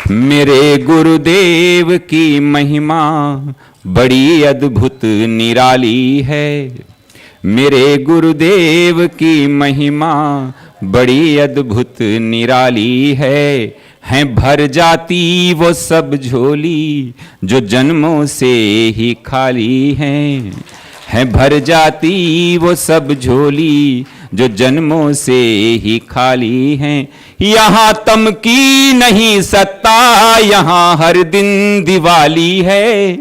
मेरे गुरुदेव की महिमा बड़ी अद्भुत निराली है। मेरे गुरुदेव की महिमा बड़ी अद्भुत निराली है भर जाती वो सब झोली जो जन्मों से ही खाली है भर जाती वो सब झोली जो जन्मों से ही खाली हैं। यहाँ तम की नहीं सत्ता, यहाँ हर दिन दिवाली है।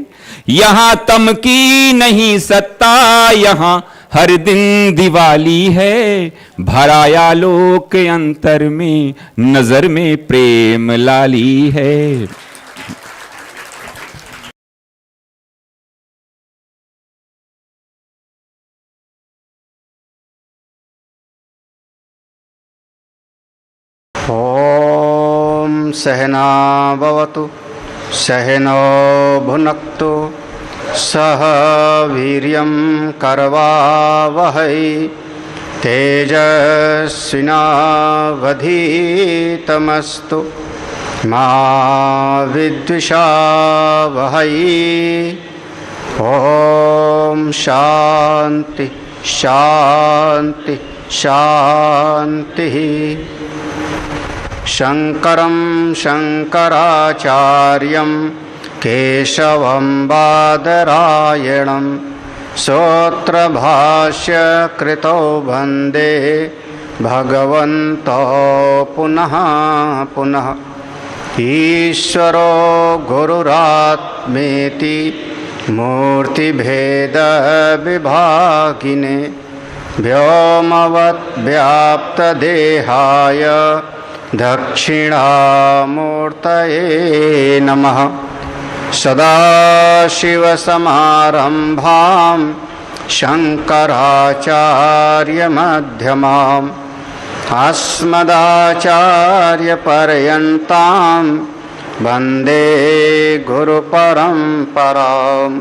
यहाँ तम की नहीं सत्ता, यहाँ हर दिन दिवाली है। भराया लोक अंतर में नजर में प्रेम लाली है। ओम सहना भवतु सहनो भुनक्तु सह वीर्यं करवावहै तेजस्विनावधीतमस्तु मा विद्विषावहै। ओम शांति शांति शांति। शंकरं शंकराचार्यं केशवं बादरायणं सूत्रभाष्य कृतो वन्दे भगवन्तो पुनः पुनः। ईश्वरो गुरुरात्मेति मूर्तिभेद विभागिने व्योमवत् व्याप्त देहाय दक्षिणामूर्तये नमः। सदाशिवसमारम्भां शंकराचार्यमध्यमाम् अस्मदाचार्यपर्यन्तां वन्दे गुरुपरम्पराम्।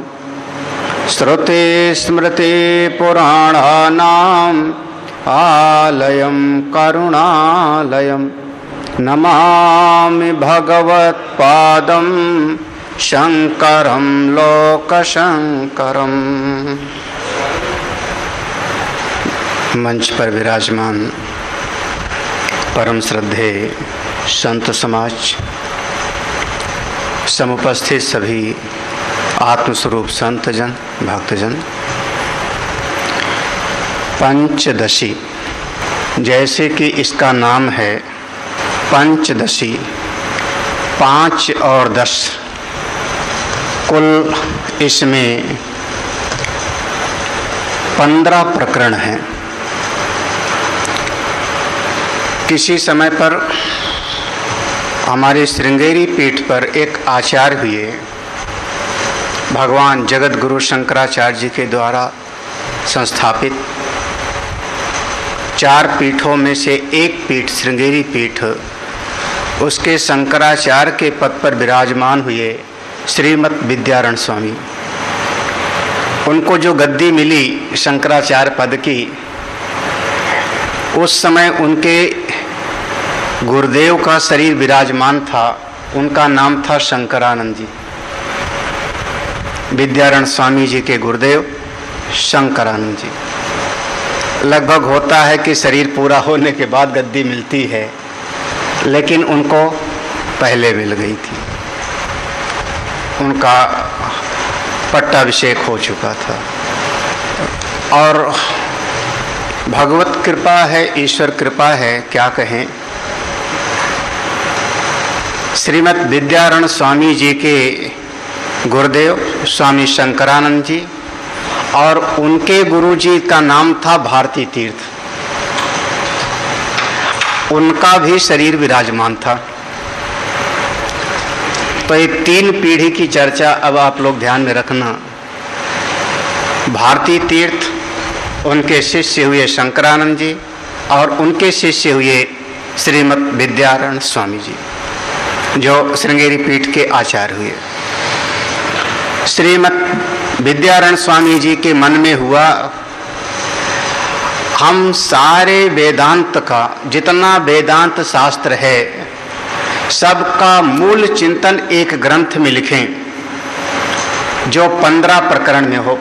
श्रुतिस्मृतिपुराणानाम् आलयं करुणालयम् नमामि भगवत्पादं शंकरं लोकशंकरम्। मंच पर विराजमान परम श्रद्धे संत समाज, समुपस्थित सभी आत्मस्वरूप संतजन भक्तजन, पंचदशी जैसे कि इसका नाम है पंचदशी, 5 और 10, कुल इसमें 15 प्रकरण हैं। किसी समय पर हमारे श्रृंगेरी पीठ पर एक आचार्य हुए, भगवान जगत गुरु शंकराचार्य जी के द्वारा संस्थापित 4 पीठों में से एक पीठ श्रृंगेरी पीठ, उसके शंकराचार्य के पद पर विराजमान हुए श्रीमद् विद्यारण स्वामी। उनको जो गद्दी मिली शंकराचार्य पद की, उस समय उनके गुरुदेव का शरीर विराजमान था। उनका नाम था शंकरानंद जी। विद्यारण स्वामी जी के गुरुदेव शंकरानंद जी। लगभग होता है कि शरीर पूरा होने के बाद गद्दी मिलती है, लेकिन उनको पहले मिल गई थी। उनका पट्टाभिषेक हो चुका था और भगवत कृपा है, ईश्वर कृपा है, क्या कहें। श्रीमद् विद्यारण स्वामी जी के गुरुदेव स्वामी शंकरानंद जी और उनके गुरु जी का नाम था भारती तीर्थ। उनका भी शरीर विराजमान था। तो ये 3 पीढ़ी की चर्चा अब आप लोग ध्यान में रखना। भारती तीर्थ, उनके शिष्य हुए शंकरानंद जी और उनके शिष्य हुए श्रीमद् विद्यारण स्वामी जी, जो श्रृंगेरी पीठ के आचार्य हुए। श्रीमद् विद्यारण स्वामी जी के मन में हुआ, हम सारे वेदांत का, जितना वेदांत शास्त्र है, सबका मूल चिंतन एक ग्रंथ में लिखें जो 15 प्रकरण में हो।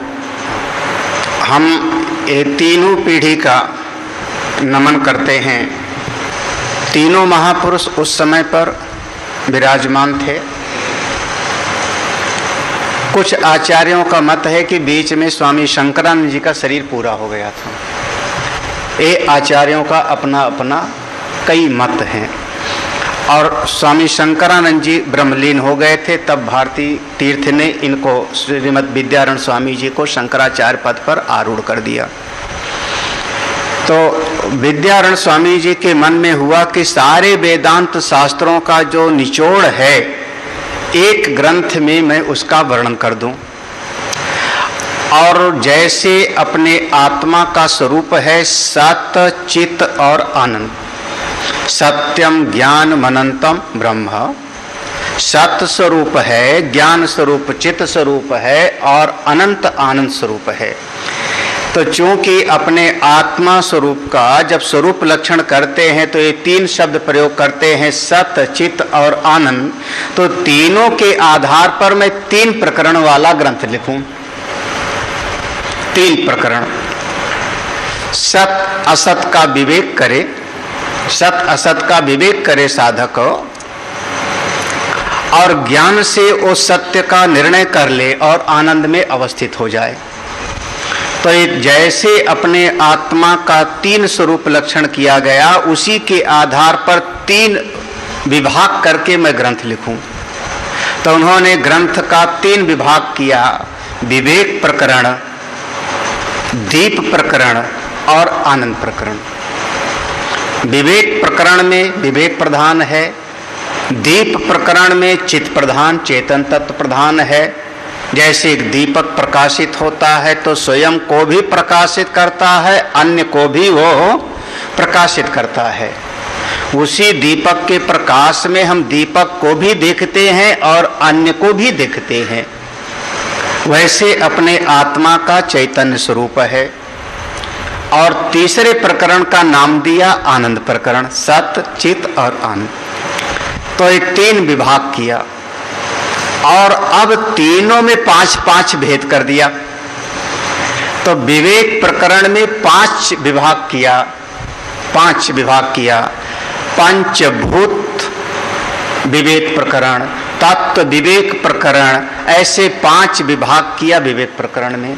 हम ये तीनों पीढ़ी का नमन करते हैं। तीनों महापुरुष उस समय पर विराजमान थे। कुछ आचार्यों का मत है कि बीच में स्वामी शंकरानंद जी का शरीर पूरा हो गया था। ये आचार्यों का अपना अपना कई मत हैं। और स्वामी शंकरानंद जी ब्रह्मलीन हो गए थे, तब भारती तीर्थ ने इनको श्रीमद् विद्यारण्य स्वामी जी को शंकराचार्य पद पर आरूढ़ कर दिया। तो विद्यारण्य स्वामी जी के मन में हुआ कि सारे वेदांत शास्त्रों का जो निचोड़ है एक ग्रंथ में मैं उसका वर्णन कर दूं। और जैसे अपने आत्मा का स्वरूप है सत चित और आनंद, सत्यम ज्ञान मनंतम ब्रह्म, सत स्वरूप है, ज्ञान स्वरूप चित स्वरूप है और अनंत आनंद स्वरूप है। तो चूंकि अपने आत्मा स्वरूप का जब स्वरूप लक्षण करते हैं तो ये 3 शब्द प्रयोग करते हैं, सत चित और आनंद। तो तीनों के आधार पर मैं 3 प्रकरण वाला ग्रंथ लिखूं। 3 प्रकरण। सत असत का विवेक करे, सत असत का विवेक करे साधक, और ज्ञान से वो सत्य का निर्णय कर ले और आनंद में अवस्थित हो जाए। तो जैसे अपने आत्मा का 3 स्वरूप लक्षण किया गया, उसी के आधार पर 3 विभाग करके मैं ग्रंथ लिखूं। तो उन्होंने ग्रंथ का 3 विभाग किया, विवेक प्रकरण, दीप प्रकरण और आनंद प्रकरण। विवेक प्रकरण में विवेक प्रधान है, दीप प्रकरण में चित्त प्रधान चेतन तत्व प्रधान है। जैसे एक दीपक प्रकाशित होता है तो स्वयं को भी प्रकाशित करता है, अन्य को भी वो प्रकाशित करता है। उसी दीपक के प्रकाश में हम दीपक को भी देखते हैं और अन्य को भी देखते हैं। वैसे अपने आत्मा का चैतन्य स्वरूप है। और तीसरे प्रकरण का नाम दिया आनंद प्रकरण, सत चित और आनंद। तो ये 3 विभाग किया और अब तीनों में 5-5 भेद कर दिया। तो विवेक प्रकरण में 5 विभाग किया, 5 विभाग किया। पंचभूत विवेक प्रकरण, तत्व विवेक प्रकरण, ऐसे 5 विभाग किया विवेक प्रकरण में।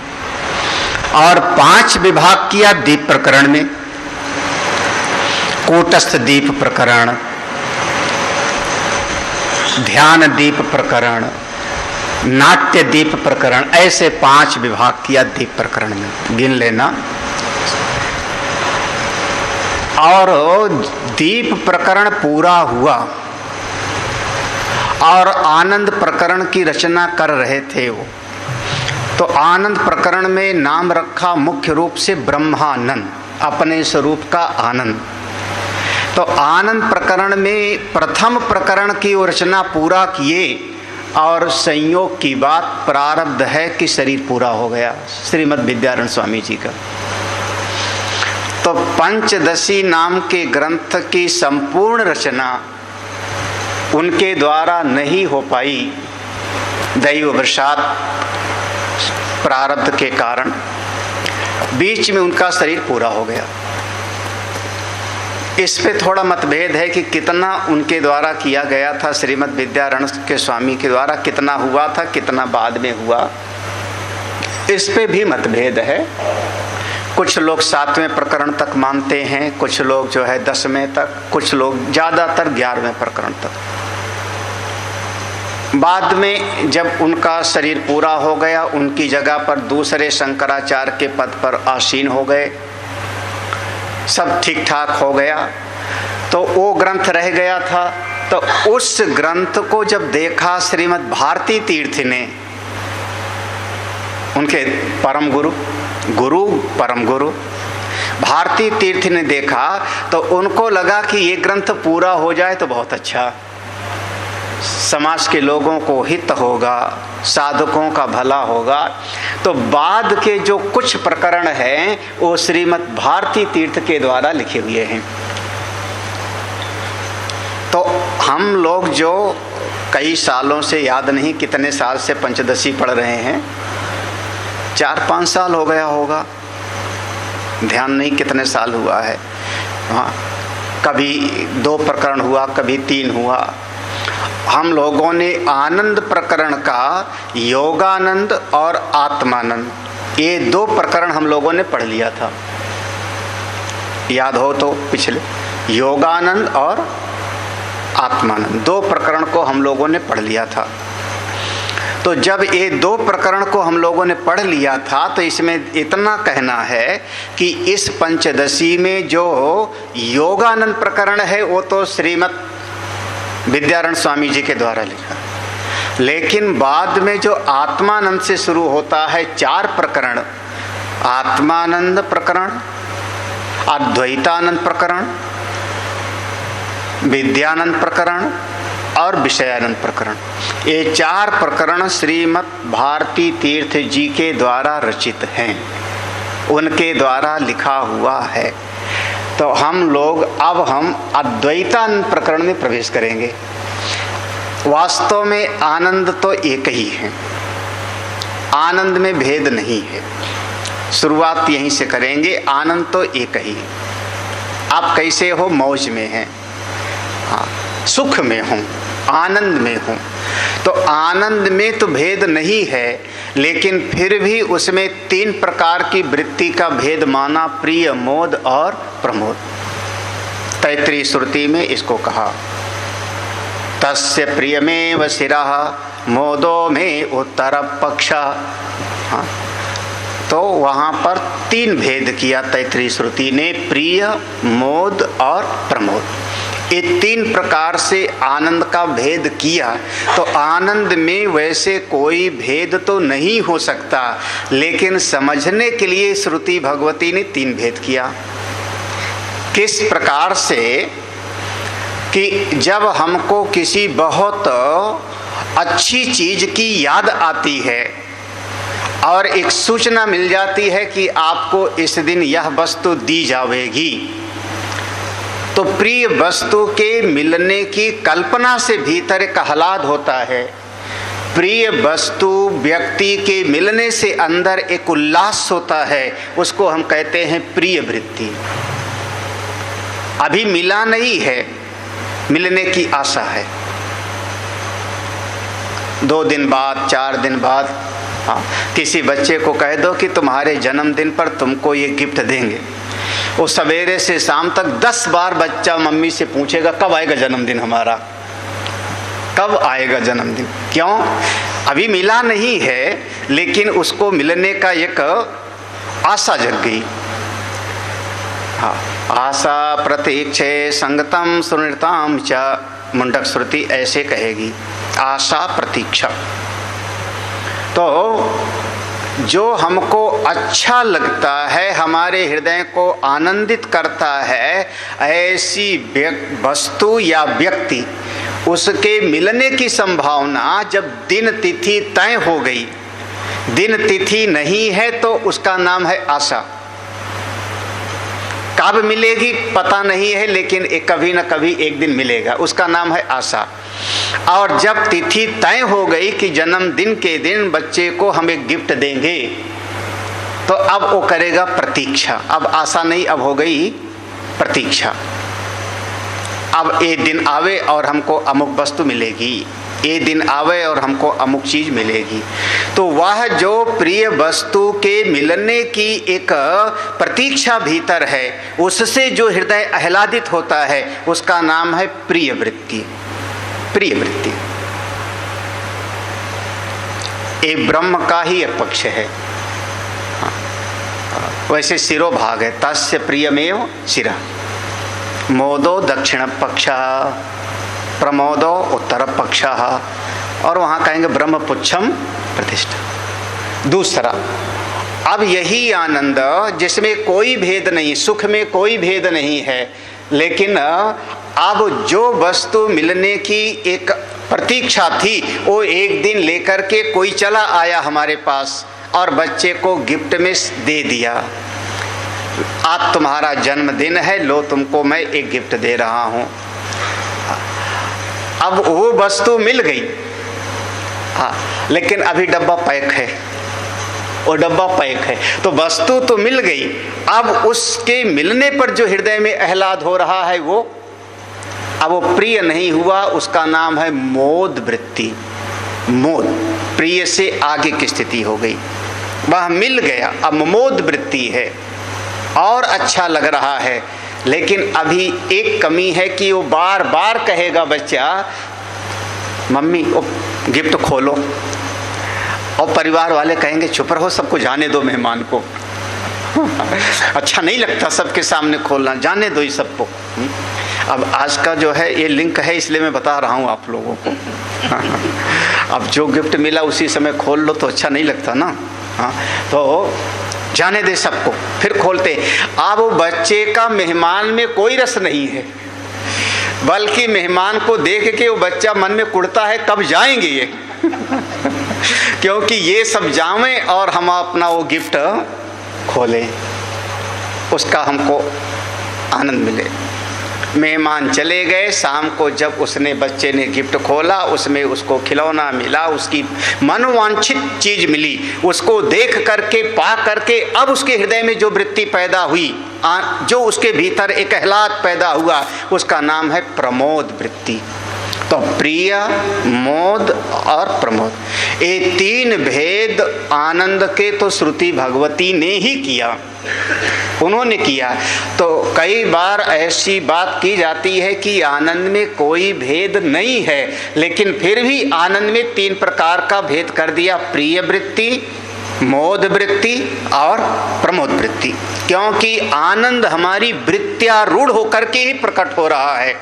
और 5 विभाग किया दीप प्रकरण में, कूटस्थ दीप प्रकरण, ध्यान दीप प्रकरण, नाट्य दीप प्रकरण, ऐसे 5 विभाग किया दीप प्रकरण में, गिन लेना। और दीप प्रकरण पूरा हुआ और आनंद प्रकरण की रचना कर रहे थे वो। तो आनंद प्रकरण में नाम रखा मुख्य रूप से ब्रह्मानंद, अपने स्वरूप का आनंद। तो आनंद प्रकरण में प्रथम प्रकरण की रचना पूरा किए और संयोग की बात प्रारब्ध है कि शरीर पूरा हो गया श्रीमद् विद्यारण्य स्वामी जी का। तो पंचदशी नाम के ग्रंथ की संपूर्ण रचना उनके द्वारा नहीं हो पाई, दैववशात प्रारब्ध के कारण। बीच में उनका शरीर पूरा हो गया। इस पे थोड़ा मतभेद है कि कितना उनके द्वारा किया गया था, श्रीमद् विद्यारण्य के स्वामी के द्वारा कितना हुआ था, कितना बाद में हुआ, इस पे भी मतभेद है। कुछ लोग 7वें प्रकरण तक मानते हैं, कुछ लोग जो है 10वें तक, कुछ लोग ज़्यादातर 11वें प्रकरण तक। बाद में जब उनका शरीर पूरा हो गया, उनकी जगह पर दूसरे शंकराचार्य के पद पर आसीन हो गए, सब ठीक ठाक हो गया। तो वो ग्रंथ रह गया था। तो उस ग्रंथ को जब देखा श्रीमद् भारती तीर्थ ने, उनके परम गुरु परम गुरु भारती तीर्थ ने देखा, तो उनको लगा कि ये ग्रंथ पूरा हो जाए तो बहुत अच्छा, समाज के लोगों को हित होगा, साधकों का भला होगा। तो बाद के जो कुछ प्रकरण हैं वो श्रीमद् भारती तीर्थ के द्वारा लिखे हुए हैं। तो हम लोग जो कई सालों से, याद नहीं कितने साल से पंचदशी पढ़ रहे हैं, 4-5 साल हो गया होगा, ध्यान नहीं कितने साल हुआ है। हाँ, कभी 2 प्रकरण हुआ, कभी 3 हुआ। हम लोगों ने आनंद प्रकरण का योगानंद और आत्मानंद, ये 2 प्रकरण हम लोगों ने पढ़ लिया था, याद हो तो पिछले, योगानंद और आत्मानंद 2 प्रकरण को हम लोगों ने पढ़ लिया था। तो जब ये 2 प्रकरण को हम लोगों ने पढ़ लिया था तो इसमें इतना कहना है कि इस पंचदशी में जो योगानंद प्रकरण है वो तो श्रीमद् विद्यारण स्वामी जी के द्वारा लिखा, लेकिन बाद में जो आत्मानंद से शुरू होता है 4 प्रकरण, आत्मानंद प्रकरण, अद्वैतानंद प्रकरण, विद्यानंद प्रकरण और विषयानंद प्रकरण, ये 4 प्रकरण श्रीमद् भारती तीर्थ जी के द्वारा रचित हैं, उनके द्वारा लिखा हुआ है। तो हम अद्वैतानंद प्रकरण में प्रवेश करेंगे। वास्तव में आनंद तो एक ही है, आनंद में भेद नहीं है। शुरुआत यहीं से करेंगे, आनंद तो एक ही है। आप कैसे हो? मौज में हैं, हाँ, सुख में हूँ, आनंद में हूँ। तो आनंद में तो भेद नहीं है, लेकिन फिर भी उसमें 3 प्रकार की वृत्ति का भेद माना, प्रिय, मोद और प्रमोद। तैत्तिरीय श्रुति में इसको कहा, तस्य प्रियमेव शिरः मोदो में उत्तर पक्ष। हाँ, तो वहाँ पर 3 भेद किया तैत्तिरीय श्रुति ने, प्रिय, मोद और प्रमोद। ये 3 प्रकार से आनंद का भेद किया। तो आनंद में वैसे कोई भेद तो नहीं हो सकता, लेकिन समझने के लिए श्रुति भगवती ने 3 भेद किया। किस प्रकार से कि जब हमको किसी बहुत अच्छी चीज की याद आती है और एक सूचना मिल जाती है कि आपको इस दिन यह वस्तु दी जाएगी, तो प्रिय वस्तु के मिलने की कल्पना से भीतर एक आह्लाद होता है। प्रिय वस्तु व्यक्ति के मिलने से अंदर एक उल्लास होता है, उसको हम कहते हैं प्रिय वृत्ति। अभी मिला नहीं है, मिलने की आशा है। 2 दिन बाद, 4 दिन बाद, हाँ, किसी बच्चे को कह दो कि तुम्हारे जन्मदिन पर तुमको ये गिफ्ट देंगे, वो सवेरे से शाम तक 10 बार बच्चा मम्मी से पूछेगा कब आएगा जन्मदिन हमारा, कब आएगा जन्मदिन। क्यों? अभी मिला नहीं है, लेकिन उसको मिलने का एक आशा जग गई। हाँ, आशा प्रतीक्षे संगतम सुनिरताम च, मुंडक श्रुति ऐसे कहेगी, आशा प्रतीक्षा। तो जो हमको अच्छा लगता है, हमारे हृदय को आनंदित करता है, ऐसी वस्तु या व्यक्ति, उसके मिलने की संभावना जब दिन तिथि तय हो गई, दिन तिथि नहीं है तो उसका नाम है आशा। कब मिलेगी पता नहीं है, लेकिन कभी न कभी एक दिन मिलेगा, उसका नाम है आशा। और जब तिथि तय हो गई कि जन्मदिन के दिन बच्चे को हम एक गिफ्ट देंगे, तो अब वो करेगा प्रतीक्षा। अब आशा नहीं, अब हो गई प्रतीक्षा। अब ये दिन आवे और हमको अमुक वस्तु मिलेगी, ये दिन आवे और हमको अमुक चीज मिलेगी। तो वह जो प्रिय वस्तु के मिलने की एक प्रतीक्षा भीतर है, उससे जो हृदय आह्लादित होता है, उसका नाम है प्रिय वृत्ति। प्रिय वृत्ति ये ब्रह्म का ही एक पक्ष है। वैसे शिरोभाग है, तस्य प्रियमेव शिरा, मोदो दक्षिण पक्ष, प्रमोदो उत्तर पक्ष, और वहाँ कहेंगे ब्रह्म पुच्छम प्रतिष्ठा। दूसरा, अब यही आनंद जिसमें कोई भेद नहीं, सुख में कोई भेद नहीं है, लेकिन अब जो वस्तु मिलने की एक प्रतीक्षा थी, वो एक दिन लेकर के कोई चला आया हमारे पास और बच्चे को गिफ्ट में दे दिया। आज तुम्हारा जन्मदिन है, लो तुमको मैं एक गिफ्ट दे रहा हूँ। अब वो वस्तु मिल गई, हाँ, लेकिन अभी डब्बा पैक है, वो डब्बा पैक है। तो वस्तु तो मिल गई, अब उसके मिलने पर जो हृदय में आह्लाद हो रहा है वो अब वो प्रिय नहीं हुआ, उसका नाम है मोद वृत्ति। मोद, प्रिय से आगे की स्थिति हो गई, वह मिल गया, अब मोद वृत्ति है और अच्छा लग रहा है। लेकिन अभी एक कमी है कि वो बार बार कहेगा बच्चा, मम्मी वो गिफ्ट खोलो, और परिवार वाले कहेंगे चुप रहो, सबको जाने दो, मेहमान को अच्छा नहीं लगता सबके सामने खोलना, जाने दो ये सबको। अब आज का जो है ये लिंक है, इसलिए मैं बता रहा हूँ आप लोगों को। अब जो गिफ्ट मिला उसी समय खोल लो तो अच्छा नहीं लगता ना, हाँ, तो जाने दे सबको, फिर खोलते। अब वो बच्चे का मेहमान में कोई रस नहीं है, बल्कि मेहमान को देख के वो बच्चा मन में कुड़ता है कब जाएंगे ये क्योंकि ये सब जावें और हम अपना वो गिफ्ट खोलें, उसका हमको आनंद मिले। मेहमान चले गए, शाम को जब उसने बच्चे ने गिफ्ट खोला, उसमें उसको खिलौना मिला, उसकी मनोवांछित चीज मिली, उसको देख करके पा करके अब उसके हृदय में जो वृत्ति पैदा हुई, जो उसके भीतर एक आह्लाद पैदा हुआ, उसका नाम है प्रमोद वृत्ति। तो प्रिय, मोद और प्रमोद, ये तीन भेद आनंद के तो श्रुति भगवती ने ही किया, उन्होंने किया। तो कई बार ऐसी बात की जाती है कि आनंद में कोई भेद नहीं है, लेकिन फिर भी आनंद में तीन प्रकार का भेद कर दिया, प्रिय वृत्ति, मोद वृत्ति और प्रमोद वृत्ति। क्योंकि आनंद हमारी वृत्त्यारूढ़ होकर के ही प्रकट हो रहा है,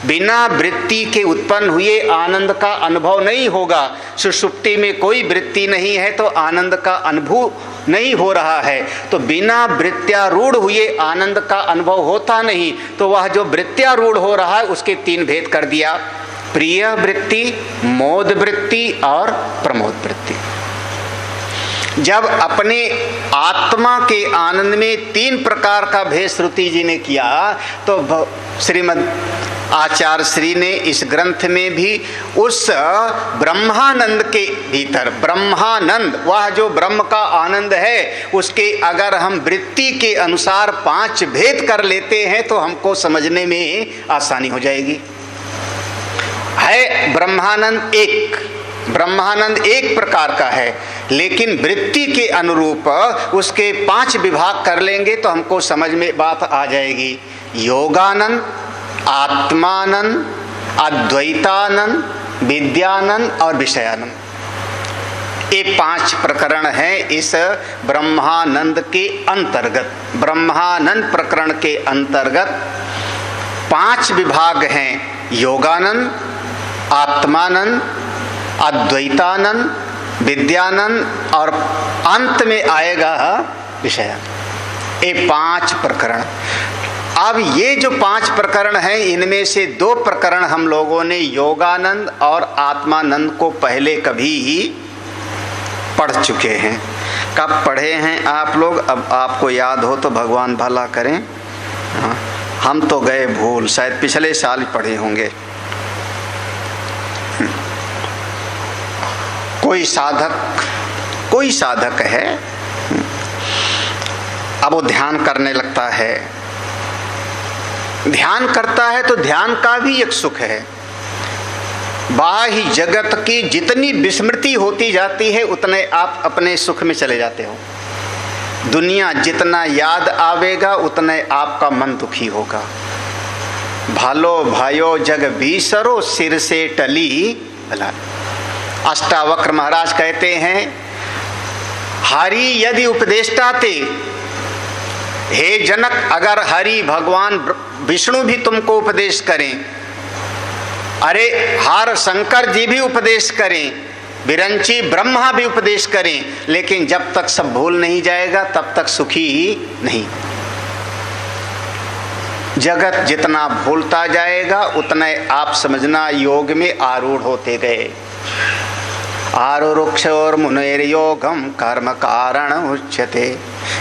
बिना वृत्ति के उत्पन्न हुए आनंद का अनुभव नहीं होगा। सुषुप्ति में कोई वृत्ति नहीं है तो आनंद का अनुभव नहीं हो रहा है, तो बिना वृत्त्यारूढ़ हुए आनंद का अनुभव होता नहीं। तो वह जो वृत्त्यारूढ़ हो रहा है उसके तीन भेद कर दिया, प्रिय वृत्ति, मोद वृत्ति और प्रमोद वृत्ति। जब अपने आत्मा के आनंद में तीन प्रकार का भेद श्रुति जी ने किया, तो श्रीमद् आचार्य श्री ने इस ग्रंथ में भी उस ब्रह्मानंद के भीतर, ब्रह्मानंद वह जो ब्रह्म का आनंद है, उसके अगर हम वृत्ति के अनुसार पांच भेद कर लेते हैं तो हमको समझने में आसानी हो जाएगी। है ब्रह्मानंद एक, ब्रह्मानंद एक प्रकार का है, लेकिन वृत्ति के अनुरूप उसके पांच विभाग कर लेंगे तो हमको समझ में बात आ जाएगी। योगानंद, आत्मानंद, अद्वैतानंद, विद्यानंद और विषयानंद। ये पांच प्रकरण हैं इस ब्रह्मानंद के अंतर्गत। ब्रह्मानंद प्रकरण के अंतर्गत पांच विभाग हैं, योगानंद, आत्मानंद, अद्वैतानंद, विद्यानंद और अंत में आएगा विषयानंद। ये पांच प्रकरण। अब ये जो पांच प्रकरण हैं, इनमें से दो प्रकरण हम लोगों ने योगानंद और आत्मानंद को पहले कभी ही पढ़ चुके हैं। कब पढ़े हैं आप लोग? अब आपको याद हो तो भगवान भला करें, हाँ, हम तो गए भूल, शायद पिछले साल ही पढ़े होंगे। कोई साधक है, अब वो ध्यान करने लगता है, ध्यान करता है तो ध्यान का भी एक सुख है। बाह्य जगत की जितनी विस्मृति होती जाती है उतने आप अपने सुख में चले जाते हो। दुनिया जितना याद आवेगा उतने आपका मन दुखी होगा। भालो भायो जग बीसरो सिर से टली भला। अष्टावक्र महाराज कहते हैं, हरि यदि उपदेष्टा ते, हे जनक, अगर हरि भगवान विष्णु भी तुमको उपदेश करें, अरे हर शंकर जी भी उपदेश करें, विरंची ब्रह्मा भी उपदेश करें, लेकिन जब तक सब भूल नहीं जाएगा तब तक सुखी ही नहीं। जगत जितना भूलता जाएगा उतने आप समझना योग में आरूढ़ होते गए। आरुरुक्ष और मुनेर योगम कर्म कारण उच्यते।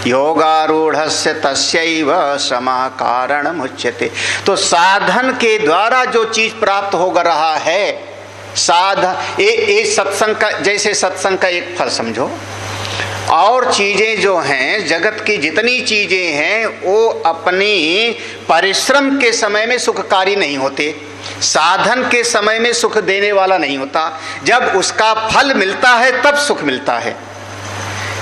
योगारूढ़स्य तस्यैव समः कारणमुच्यते। तो साधन के द्वारा जो चीज प्राप्त हो रहा है, सत्संग का, जैसे सत्संग का एक फल समझो, और चीजें जो हैं, जगत की जितनी चीजें हैं वो अपनी परिश्रम के समय में सुखकारी नहीं होते, साधन के समय में सुख देने वाला नहीं होता। जब उसका फल मिलता है तब सुख मिलता है।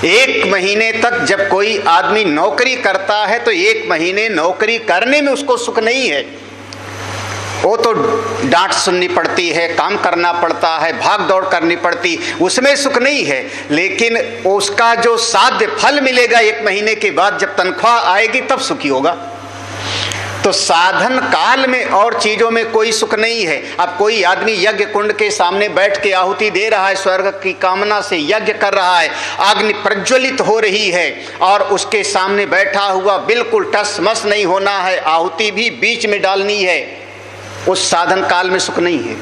1 महीने तक जब कोई आदमी नौकरी करता है तो 1 महीने नौकरी करने में उसको सुख नहीं है, वो तो डांट सुननी पड़ती है, काम करना पड़ता है, भाग दौड़ करनी पड़ती, उसमें सुख नहीं है। लेकिन उसका जो साध्य फल मिलेगा 1 महीने के बाद, जब तनख्वाह आएगी तब सुखी होगा। तो साधन काल में और चीजों में कोई सुख नहीं है। अब कोई आदमी यज्ञ कुंड के सामने बैठ के आहुति दे रहा है, स्वर्ग की कामना से यज्ञ कर रहा है, अग्नि प्रज्वलित हो रही है और उसके सामने बैठा हुआ बिल्कुल टस मस नहीं होना है, आहुति भी बीच में डालनी है, उस साधन काल में सुख नहीं है,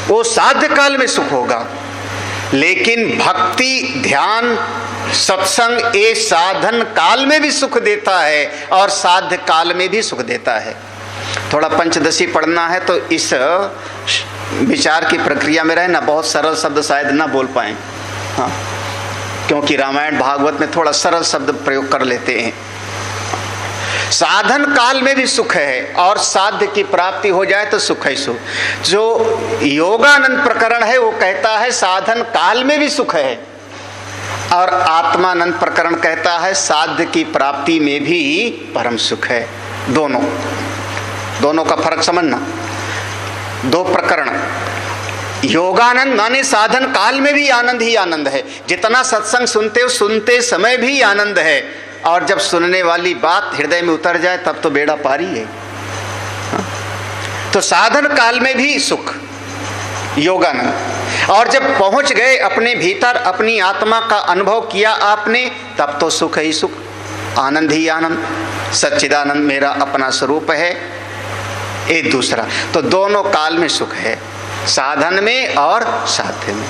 वो साध्य काल में सुख होगा। लेकिन भक्ति, ध्यान, सत्संग ये साधन काल में भी सुख देता है और साध्य काल में भी सुख देता है। थोड़ा पंचदशी पढ़ना है तो इस विचार की प्रक्रिया में रहना, बहुत सरल शब्द शायद ना बोल पाए, हाँ, क्योंकि रामायण भागवत में थोड़ा सरल शब्द प्रयोग कर लेते हैं। साधन काल में भी सुख है और साध्य की प्राप्ति हो जाए तो सुख है सुख। जो योगानंद प्रकरण है वो कहता है साधन काल में भी सुख है, और आत्मानंद प्रकरण कहता है साध्य की प्राप्ति में भी परम सुख है। दोनों का फर्क समझना। 2 प्रकरण। योगानंद माने साधन काल में भी आनंद ही आनंद है, जितना सत्संग सुनते हो सुनते समय भी आनंद है, और जब सुनने वाली बात हृदय में उतर जाए तब तो बेड़ा पारी है। तो साधन काल में भी सुख योगानंद, और जब पहुंच गए अपने भीतर, अपनी आत्मा का अनुभव किया आपने, तब तो सुख ही सुख, आनंद ही आनंद, सच्चिदानंद मेरा अपना स्वरूप है। एक दूसरा, तो दोनों काल में सुख है, साधन में और साध्य में।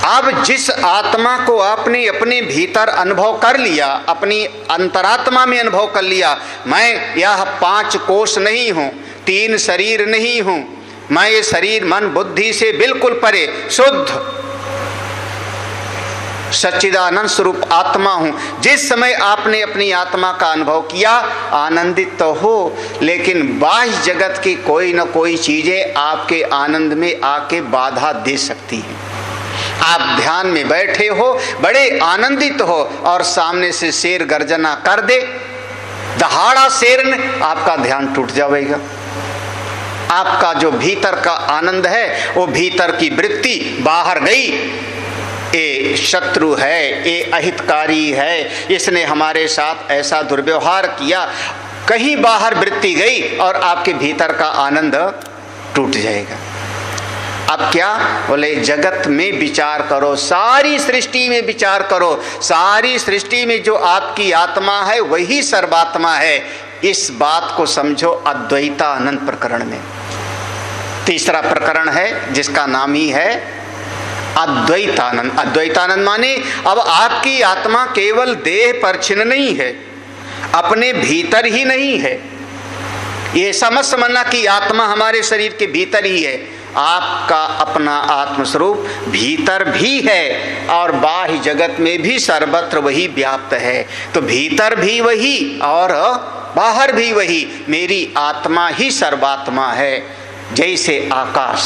अब जिस आत्मा को आपने अपने भीतर अनुभव कर लिया, अपनी अंतरात्मा में अनुभव कर लिया, मैं यह 5 कोश नहीं हूं, 3 शरीर नहीं हूं, मैं ये शरीर मन बुद्धि से बिल्कुल परे शुद्ध सच्चिदानंद स्वरूप आत्मा हूं। जिस समय आपने अपनी आत्मा का अनुभव किया, आनंदित तो हो, लेकिन बाह्य जगत की कोई न कोई चीजें आपके आनंद में आके बाधा दे सकती हैं। आप ध्यान में बैठे हो, बड़े आनंदित हो, और सामने से शेर गर्जना कर दे, दहाड़ा शेर ने, आपका ध्यान टूट जाएगा। आपका जो भीतर का आनंद है, वो भीतर की वृत्ति बाहर गई, ये शत्रु है, ये अहितकारी है, इसने हमारे साथ ऐसा दुर्व्यवहार किया, कहीं बाहर वृत्ति गई और आपके भीतर का आनंद टूट जाएगा। अब क्या बोले, जगत में विचार करो, सारी सृष्टि में विचार करो, सारी सृष्टि में जो आपकी आत्मा है वही सर्वात्मा है। इस बात को समझो अद्वैतानंद प्रकरण में। तीसरा प्रकरण है जिसका नाम ही है अद्वैतानंद। अद्वैतानंद माने अब आपकी आत्मा केवल देह पर छिन्न नहीं है, अपने भीतर ही नहीं है। ये समझना कि आत्मा हमारे शरीर के भीतर ही है। आपका अपना आत्मस्वरूप भीतर भी है और बाह्य जगत में भी सर्वत्र वही व्याप्त है। तो भीतर भी वही और बाहर भी वही, मेरी आत्मा ही सर्वात्मा है। जैसे आकाश,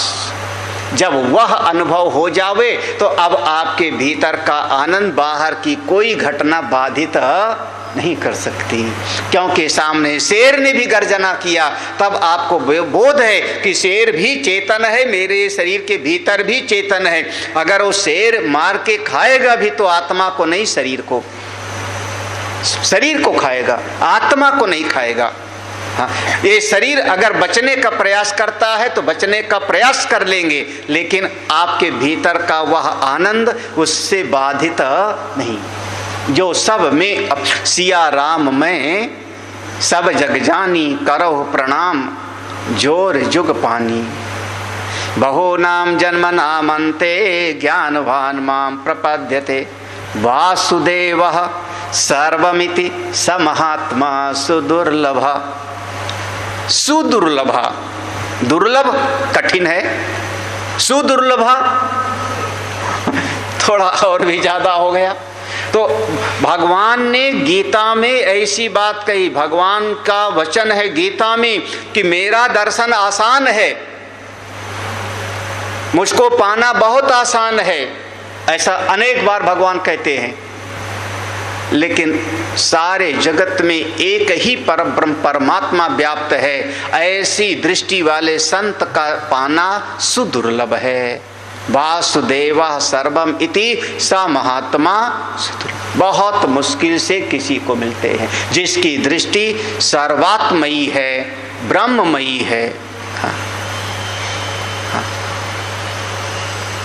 जब वह अनुभव हो जावे तो अब आपके भीतर का आनंद बाहर की कोई घटना बाधित नहीं कर सकती, क्योंकि सामने शेर ने भी गर्जना किया, तब आपको बोध है कि शेर भी चेतन है, मेरे शरीर के भीतर भी चेतन है। अगर वो शेर मार के खाएगा भी तो आत्मा को नहीं, शरीर को खाएगा, आत्मा को नहीं खाएगा। हाँ, ये शरीर अगर बचने का प्रयास करता है तो बचने का प्रयास कर लेंगे, लेकिन आपके भीतर का वह आनंद उससे बाधित नहीं। जो सब में सिया राम में सब जग जानी, करो प्रणाम जोर जुग पानी। बहो नाम जन्म नामन्ते ज्ञानवान माम प्रपद्यते। वासुदेव सर्वमिति स महात्मा सुदुर्लभ। सुदुर्लभ, दुर्लभ कठिन है, सुदुर्लभ थोड़ा और भी ज्यादा हो गया। तो भगवान ने गीता में ऐसी बात कही, भगवान का वचन है गीता में कि मेरा दर्शन आसान है, मुझको पाना बहुत आसान है, ऐसा अनेक बार भगवान कहते हैं। लेकिन सारे जगत में एक ही परब्रह्म परमात्मा व्याप्त है, ऐसी दृष्टि वाले संत का पाना सुदुर्लभ है। वासुदेव सर्वम इति स महात्मा सुदुर्लभ, बहुत मुश्किल से किसी को मिलते हैं जिसकी दृष्टि सर्वात्मयी है, ब्रह्ममयी है।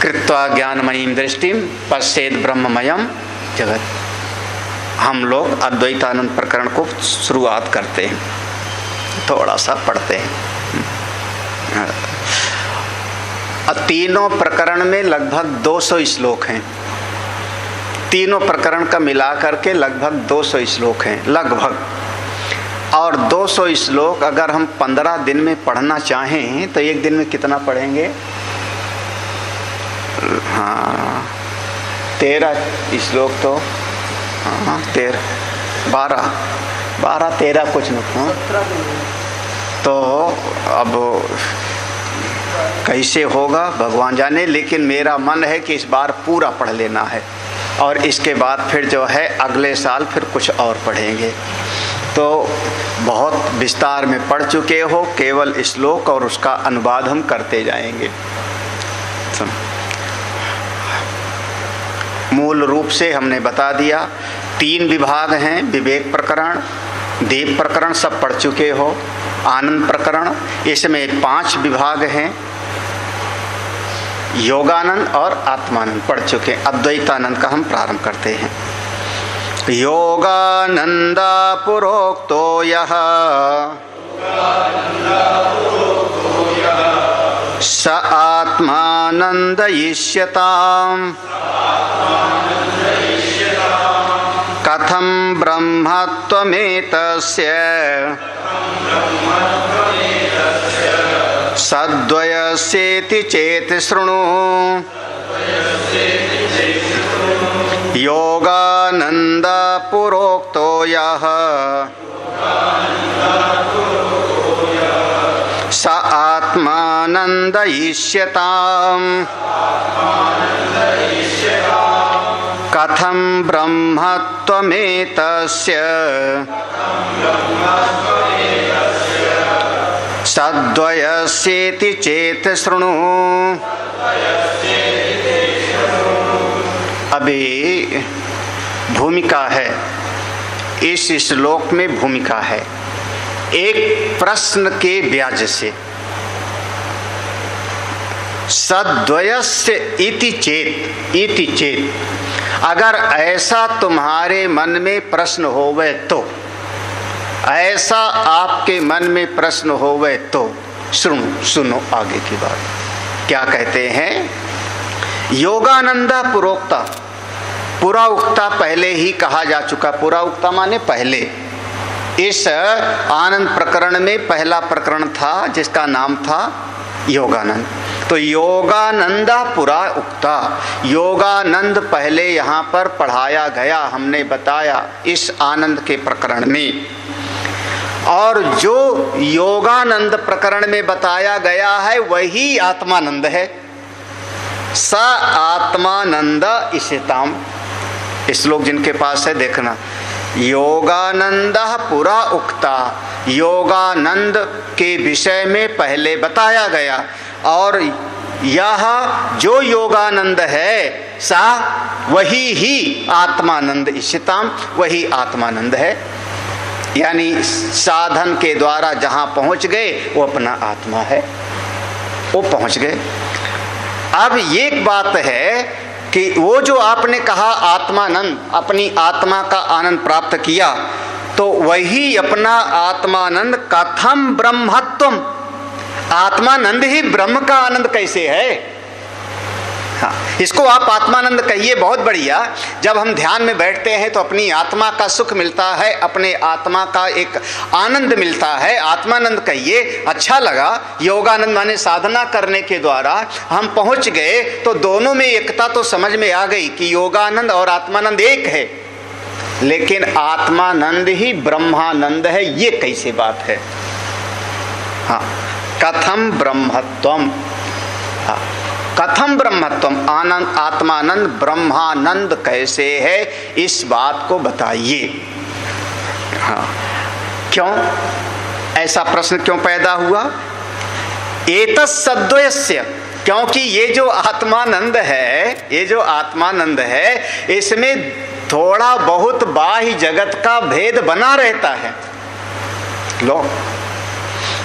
कृत्वा ज्ञानमयीं दृष्टिम पश्येद ब्रह्ममयम जगत। हम लोग अद्वैतानंद प्रकरण को शुरुआत करते हैं, थोड़ा सा पढ़ते हैं। तीनों प्रकरण में लगभग 200 श्लोक हैं, तीनों प्रकरण का मिलाकर के लगभग 200 श्लोक हैं लगभग। और 200 श्लोक अगर हम 15 दिन में पढ़ना चाहें तो एक दिन में कितना पढ़ेंगे? हाँ 13 श्लोक तो, हाँ 13 12 13 कुछ नहीं, तो अब कैसे होगा भगवान जाने। लेकिन मेरा मन है कि इस बार पूरा पढ़ लेना है और इसके बाद फिर जो है अगले साल फिर कुछ और पढ़ेंगे। तो बहुत विस्तार में पढ़ चुके हो, केवल श्लोक और उसका अनुवाद हम करते जाएंगे। मूल रूप से हमने बता दिया, 3 विभाग हैं, विवेक प्रकरण, दीप प्रकरण सब पढ़ चुके हो, आनंद प्रकरण, इसमें 5 विभाग हैं, योगानंद और आत्मानंद पढ़ चुके हैं। अद्वैतानंद का हम प्रारंभ करते हैं। योगानंद पुरोक्तो यः स आत्मानंदयिष्यताम् कथं ब्रह्मत्वमेतस्य सद्वयस्येति चेत् शृणु। योगानंद पुरोक्तो यः स आत्मानंदयिष्यताम् कथं ब्रह्मत्वमेतस्य सद्वयस्येति चेत् शृणु। अभी भूमिका है, इस श्लोक में भूमिका है एक प्रश्न के व्याज से। सद्वयस्य इति चेत, अगर ऐसा तुम्हारे मन में प्रश्न होवे तो, ऐसा आपके मन में प्रश्न होवे तो सुनो आगे की बात। क्या कहते हैं? योगानंदा पुरोक्ता, पुरा उक्ता पहले ही कहा जा चुका। पुरा उक्ता माने पहले। इस आनंद प्रकरण में पहला प्रकरण था जिसका नाम था योगानंद। तो योगानंदा पुरा उक्ता, योगानंद पहले यहाँ पर पढ़ाया गया, हमने बताया इस आनंद के प्रकरण में। और जो योगानंद प्रकरण में बताया गया है वही आत्मानंद है। स आत्मानंद इष्यताम्, श्लोक जिनके पास है देखना। योगानंद पुरा उक्ता, योगानंद के विषय में पहले बताया गया। और यह जो योगानंद है सा वही ही आत्मानंद इष्यताम्, वही आत्मानंद है। यानी साधन के द्वारा जहाँ पहुँच गए वो अपना आत्मा है, वो पहुँच गए। अब एक बात है कि वो जो आपने कहा आत्मानंद, अपनी आत्मा का आनंद प्राप्त किया, तो वही अपना आत्मानंद कथम ब्रह्मत्वम, आत्मानंद ही ब्रह्म का आनंद कैसे है? हाँ, इसको आप आत्मानंद कहिए, बहुत बढ़िया। जब हम ध्यान में बैठते हैं तो अपनी आत्मा का सुख मिलता है, अपने आत्मा का एक आनंद मिलता है, आत्मानंद कहिए। अच्छा लगा। योगानंद माने साधना करने के द्वारा हम पहुंच गए तो दोनों में एकता तो समझ में आ गई कि योगानंद और आत्मानंद एक है, लेकिन आत्मानंद ही ब्रह्मानंद है, ये कैसे बात है? हाँ, कथम ब्रह्मत्वम, हाँ, कथम ब्रह्मत्वम, आनंद आत्मानंद ब्रह्मानंद कैसे है, इस बात को बताइए। हाँ, क्यों ऐसा प्रश्न क्यों पैदा हुआ? एतत्सद्वयस्य, क्योंकि ये जो आत्मानंद है, ये जो आत्मानंद है, इसमें थोड़ा बहुत बाह्य जगत का भेद बना रहता है। लो,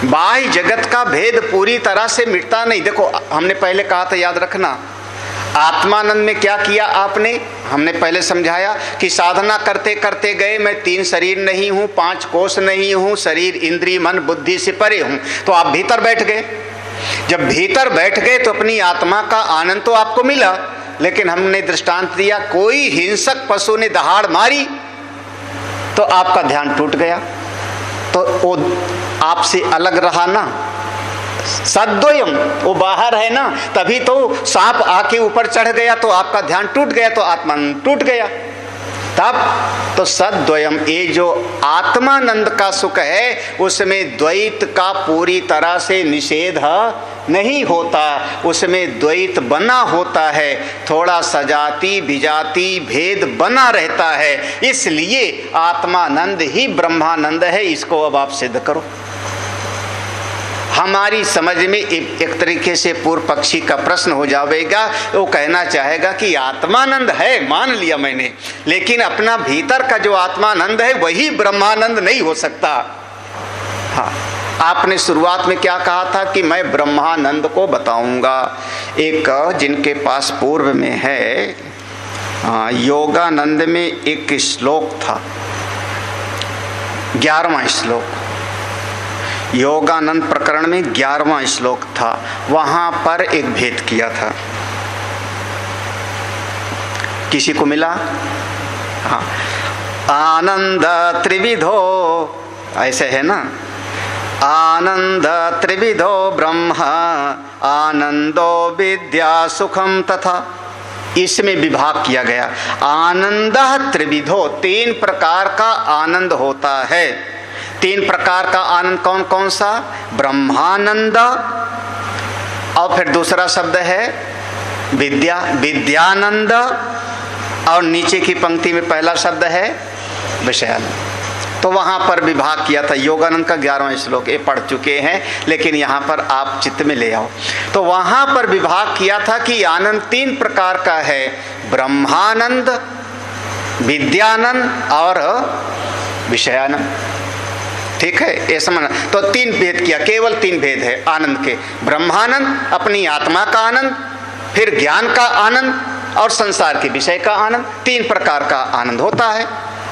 बाह्य जगत का भेद पूरी तरह से मिटता नहीं। देखो, हमने पहले कहा था, याद रखना, आत्मानंद में क्या किया आपने? हमने पहले समझाया कि साधना करते करते गए, मैं 3 शरीर नहीं हूँ, 5 कोष नहीं हूँ, शरीर इंद्रिय मन बुद्धि से परे हूँ। तो आप भीतर बैठ गए। जब भीतर बैठ गए तो अपनी आत्मा का आनंद तो आपको मिला, लेकिन हमने दृष्टांत दिया, कोई हिंसक पशु ने दहाड़ मारी तो आपका ध्यान टूट गया, तो वो आपसे अलग रहा ना। सद्वयम, वो बाहर है ना, तभी तो सांप आके ऊपर चढ़ गया तो आपका ध्यान टूट गया, तो आत्मानंद टूट गया। तब तो सद्वयम, ये जो आत्मानंद का सुख है उसमें द्वैत का पूरी तरह से निषेध नहीं होता, उसमें द्वैत बना होता है, थोड़ा सजाती विजाती भेद बना रहता है, इसलिए आत्मानंद ही ब्रह्मानंद है। इसको अब आप सिद्ध करो। हमारी समझ में एक तरीके से पूर्व पक्षी का प्रश्न हो जाएगा, वो कहना चाहेगा कि आत्मानंद है, मान लिया मैंने, लेकिन अपना भीतर का जो आत्मानंद है वही ब्रह्मानंद नहीं हो सकता। हाँ, आपने शुरुआत में क्या कहा था कि मैं ब्रह्मानंद को बताऊंगा। एक जिनके पास पूर्व में है, योगानंद में एक श्लोक था, 11वां श्लोक, योगानंद प्रकरण में 11वां श्लोक था, वहां पर एक भेद किया था। किसी को मिला? हाँ, आनंद त्रिविधो, ऐसे है ना, आनंद त्रिविधो ब्रह्म आनंदो विद्या सुखम तथा, इसमें विभाग किया गया। आनंद त्रिविधो, 3 प्रकार का आनंद होता है। 3 प्रकार का आनंद कौन कौन सा? ब्रह्मानंद, और फिर दूसरा शब्द है विद्या, विद्यानंद, और नीचे की पंक्ति में पहला शब्द है विषयानंद। तो वहां पर विभाग किया था। योगानंद का 11वां श्लोक ये पढ़ चुके हैं, लेकिन यहाँ पर आप चित्त में ले आओ। तो वहां पर विभाग किया था कि आनंद 3 प्रकार का है, ब्रह्मानंद, विद्यानंद और विषयानंद। ठीक है, ये समझना। तो 3 भेद किया, केवल 3 भेद है आनंद के, ब्रह्मानंद, अपनी आत्मा का आनंद, फिर ज्ञान का आनंद और संसार के विषय का आनंद। 3 प्रकार का आनंद होता है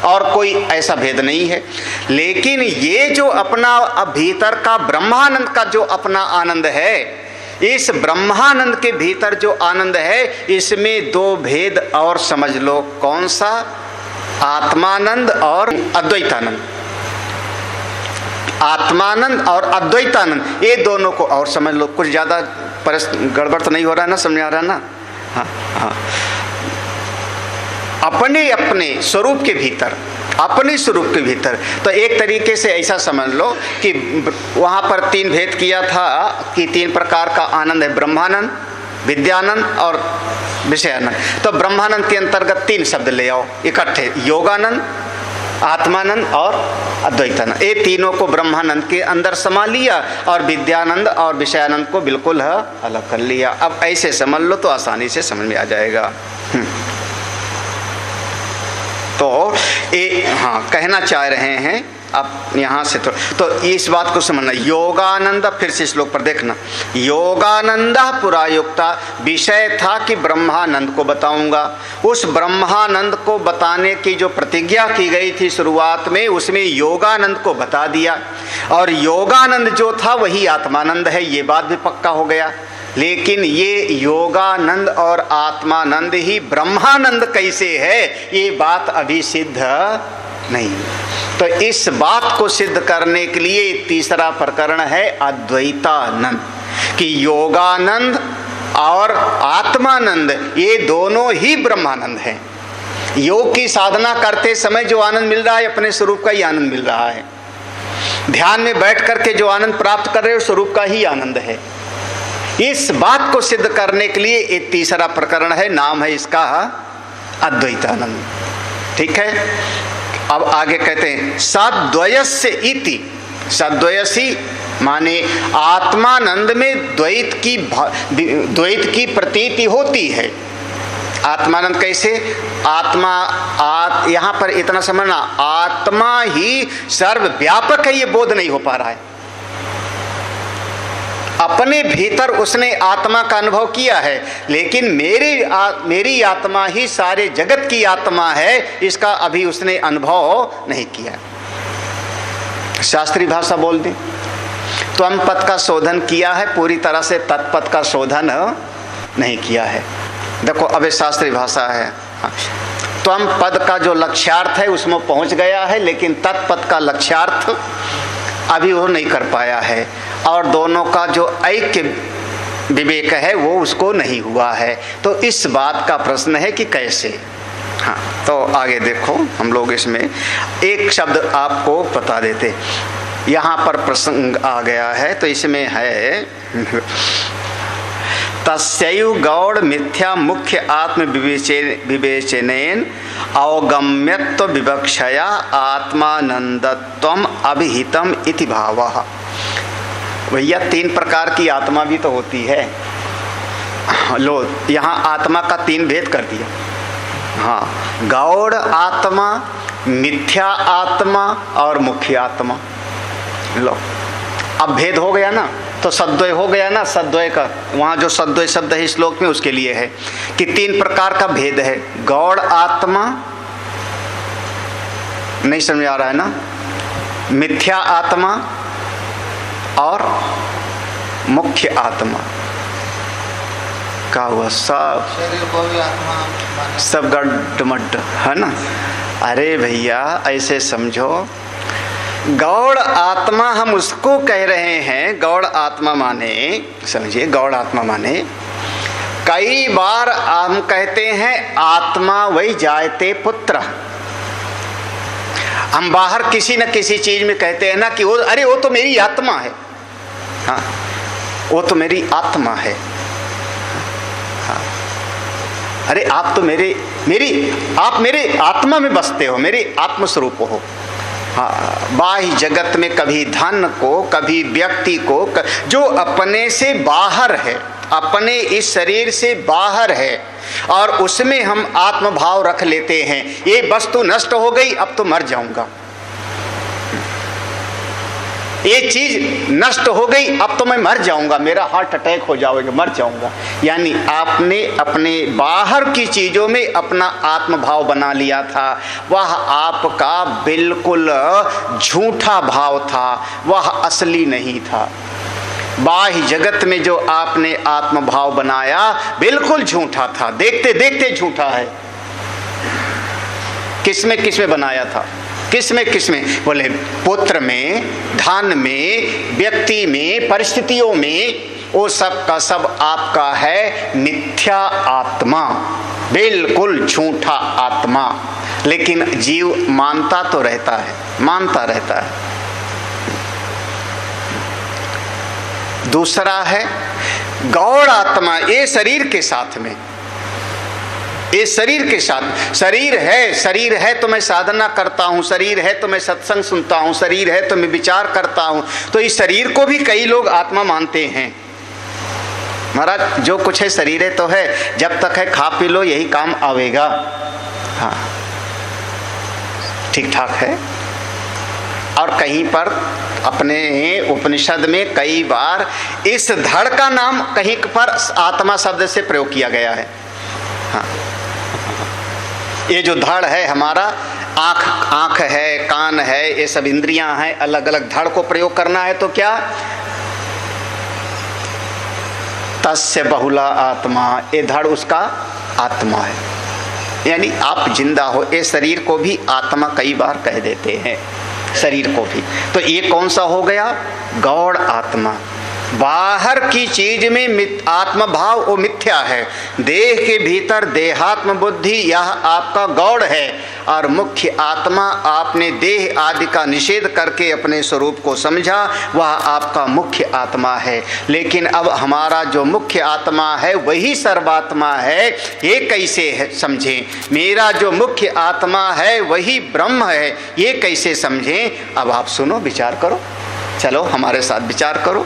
और कोई ऐसा भेद नहीं है। लेकिन ये जो अपना भीतर का ब्रह्मानंद का जो अपना आनंद है, इस ब्रह्मानंद के भीतर जो आनंद है, इसमें 2 भेद और समझ लो। कौन सा? आत्मानंद और अद्वैतानंद। आत्मानंद और अद्वैतानंद, ये दोनों को और समझ लो। कुछ ज्यादा गड़बड़ तो नहीं हो रहा है ना, समझ आ रहा है ना? हाँ हाँ, अपने अपने स्वरूप के भीतर, अपने स्वरूप के भीतर। तो एक तरीके से ऐसा समझ लो कि वहाँ पर 3 भेद किया था कि 3 प्रकार का आनंद है, ब्रह्मानंद, विद्यानंद और विषयानंद। तो ब्रह्मानंद के अंतर्गत 3 शब्द ले आओ इकट्ठे, योगानंद, आत्मानंद और अद्वैतानंद। ये तीनों को ब्रह्मानंद के अंदर समा लिया और विद्यानंद और विषयानंद को बिल्कुल अलग कर लिया। अब ऐसे समझ लो तो आसानी से समझ में आ जाएगा। तो हाँ, कहना चाह रहे हैं अब यहाँ से तो इस बात को समझना। योगानंद, फिर से श्लोक पर देखना, योगानंद पुरायुक्ता, विषय था कि ब्रह्मानंद को बताऊंगा। उस ब्रह्मानंद को बताने की जो प्रतिज्ञा की गई थी शुरुआत में, उसमें योगानंद को बता दिया, और योगानंद जो था वही आत्मानंद है, ये बात भी पक्का हो गया। लेकिन ये योगानंद और आत्मानंद ही ब्रह्मानंद कैसे है, ये बात अभी सिद्ध नहीं। तो इस बात को सिद्ध करने के लिए तीसरा प्रकरण है अद्वैतानंद, कि योगानंद और आत्मानंद ये दोनों ही ब्रह्मानंद हैं। योग की साधना करते समय जो आनंद मिल रहा है, अपने स्वरूप का ही आनंद मिल रहा है। ध्यान में बैठ करके जो आनंद प्राप्त कर रहे हो, स्वरूप का ही आनंद है। इस बात को सिद्ध करने के लिए एक तीसरा प्रकरण है, नाम है इसका अद्वैतानंद। ठीक है, अब आगे कहते हैं सद्वयस्य इति। सद्वयसी माने आत्मानंद में द्वैत की प्रतीति होती है। आत्मानंद कैसे? यहाँ पर इतना समझना, आत्मा ही सर्वव्यापक है, ये बोध नहीं हो पा रहा है। अपने भीतर उसने आत्मा का अनुभव किया है, लेकिन मेरी आत्मा ही सारे जगत की आत्मा है, इसका अभी उसने अनुभव नहीं किया। शास्त्रीय भाषा बोल दी, त्वम पद का शोधन किया है, पूरी तरह से तत्पद का शोधन नहीं किया है। देखो अब शास्त्रीय भाषा है, त्वम पद का जो लक्ष्यार्थ है उसमें पहुंच गया है, लेकिन तत्पद का लक्ष्यार्थ अभी वो नहीं कर पाया है, और दोनों का जो ऐक्य विवेक है वो उसको नहीं हुआ है। तो इस बात का प्रश्न है कि कैसे। हाँ, तो आगे देखो, हम लोग इसमें एक शब्द आपको बता देते। यहाँ पर प्रसंग आ गया है, तो इसमें है तस्यैव गौड़ मिथ्या मुख्य आत्म विवेचनेन अवगम्यत्व विवक्षया आत्मानंदत्वम अभिहितम इति भावः। भैया तीन प्रकार की आत्मा भी तो होती है। लो, यहाँ आत्मा का तीन भेद कर दिया। हाँ, गौड़ आत्मा, मिथ्या आत्मा और मुख्य आत्मा। लो, अब भेद हो गया ना, तो सद्वय हो गया ना। सद्वय का वहाँ जो सद्वय शब्द है श्लोक में, उसके लिए है कि तीन प्रकार का भेद है। गौड़ आत्मा, नहीं समझ आ रहा है ना, मिथ्या आत्मा और मुख्य आत्मा। क्या हुआ? सब गड्ढमड्ढ है ना। अरे भैया ऐसे समझो, गौड़ आत्मा हम उसको कह रहे हैं। गौड़ आत्मा माने, समझिए, गौड़ आत्मा माने कई बार हम कहते हैं आत्मा वही जायते पुत्र। हम बाहर किसी न किसी चीज में कहते हैं ना कि वो, अरे वो तो मेरी आत्मा है। हाँ, वो तो मेरी आत्मा है। हाँ, अरे आप तो आप मेरे आत्मा में बसते हो, मेरे आत्मस्वरूप हो। हाँ, बाह्य जगत में कभी धन को, कभी व्यक्ति को, जो अपने से बाहर है, अपने इस शरीर से बाहर है, और उसमें हम आत्मभाव रख लेते हैं। ये वस्तु नष्ट हो गई, अब तो मर जाऊंगा। ये चीज नष्ट हो गई, अब तो मैं मर जाऊंगा, मेरा हार्ट अटैक हो जाएगा, मर जाऊंगा। यानी आपने अपने बाहर की चीजों में अपना आत्मभाव बना लिया था। वह आपका बिल्कुल झूठा भाव था, वह असली नहीं था। बाह्य जगत में जो आपने आत्मभाव बनाया बिल्कुल झूठा था, देखते देखते झूठा है। किसमें बनाया था? किसमें? बोले पुत्र में, धन में, व्यक्ति में, परिस्थितियों में, वो सब का सब आपका है मिथ्या आत्मा, बिल्कुल झूठा आत्मा। लेकिन जीव मानता तो रहता है, मानता रहता है। दूसरा है गौड़ आत्मा, ये शरीर के साथ में, ये शरीर के साथ, शरीर है तो मैं साधना करता हूँ, शरीर है तो मैं सत्संग सुनता हूँ, शरीर है तो मैं विचार करता हूँ। तो इस शरीर को भी कई लोग आत्मा मानते हैं। महाराज जो कुछ है शरीर है तो है, जब तक है खा पी लो, यही काम आवेगा। हाँ, ठीक ठाक है। और कहीं पर अपने उपनिषद में कई बार इस धड़ का नाम कहीं पर आत्मा शब्द से प्रयोग किया गया है। हाँ, ये जो धड़ है हमारा, आँख है, कान है, ये सब इंद्रियां हैं, अलग अलग धड़ को प्रयोग करना है तो क्या, तस्य बहुला आत्मा, ये धड़ उसका आत्मा है, यानी आप जिंदा हो। ये शरीर को भी आत्मा कई बार कह देते हैं, शरीर को भी। तो ये कौन सा हो गया, गौड़ आत्मा। बाहर की चीज में आत्म भाव वो मिथ्या है, देह के भीतर देहात्म बुद्धि यह आपका गौड़ है, और मुख्य आत्मा आपने देह आदि का निषेध करके अपने स्वरूप को समझा, वह आपका मुख्य आत्मा है। लेकिन अब हमारा जो मुख्य आत्मा है वही सर्वात्मा है, ये कैसे है समझें। मेरा जो मुख्य आत्मा है वही ब्रह्म है, ये कैसे समझें। अब आप सुनो, विचार करो, चलो हमारे साथ विचार करो।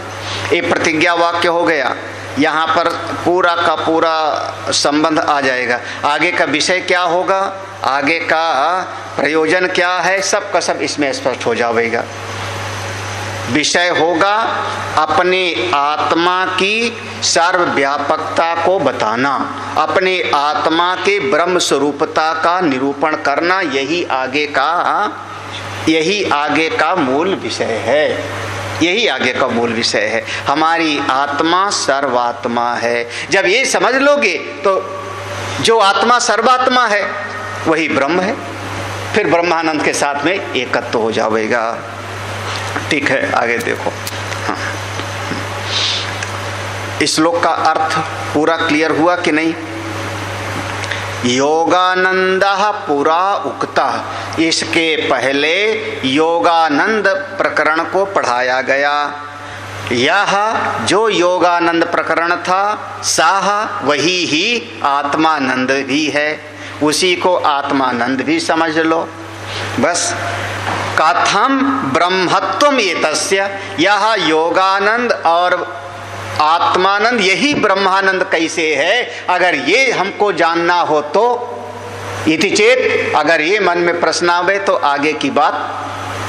ये प्रतिज्ञा वाक्य हो गया, यहाँ पर पूरा का पूरा संबंध आ जाएगा। आगे का विषय क्या होगा, आगे का प्रयोजन क्या है, सब का सब इसमें स्पष्ट हो जाएगा। विषय होगा अपने आत्मा की सर्वव्यापकता को बताना, अपने आत्मा के ब्रह्म स्वरूपता का निरूपण करना, यही आगे का मूल विषय है, यही आगे का मूल विषय है। हमारी आत्मा सर्वात्मा है। जब ये समझ लोगे तो जो आत्मा सर्वात्मा है वही ब्रह्म है, फिर ब्रह्मानंद के साथ में एकत्व हो जाएगा। ठीक है, आगे देखो। हाँ, इस श्लोक का अर्थ पूरा क्लियर हुआ कि नहीं। योगानंद पुरा उक्ता, इसके पहले योगानंद प्रकरण को पढ़ाया गया। यह जो योगानंद प्रकरण था साह वही ही आत्मानंद भी है, उसी को आत्मानंद भी समझ लो बस। कथम ब्रह्मत्वम एतस्य, यह योगानंद और आत्मानंद यही ब्रह्मानंद कैसे है, अगर ये हमको जानना हो तो इति चेत, अगर ये मन में प्रश्न आवे तो आगे की बात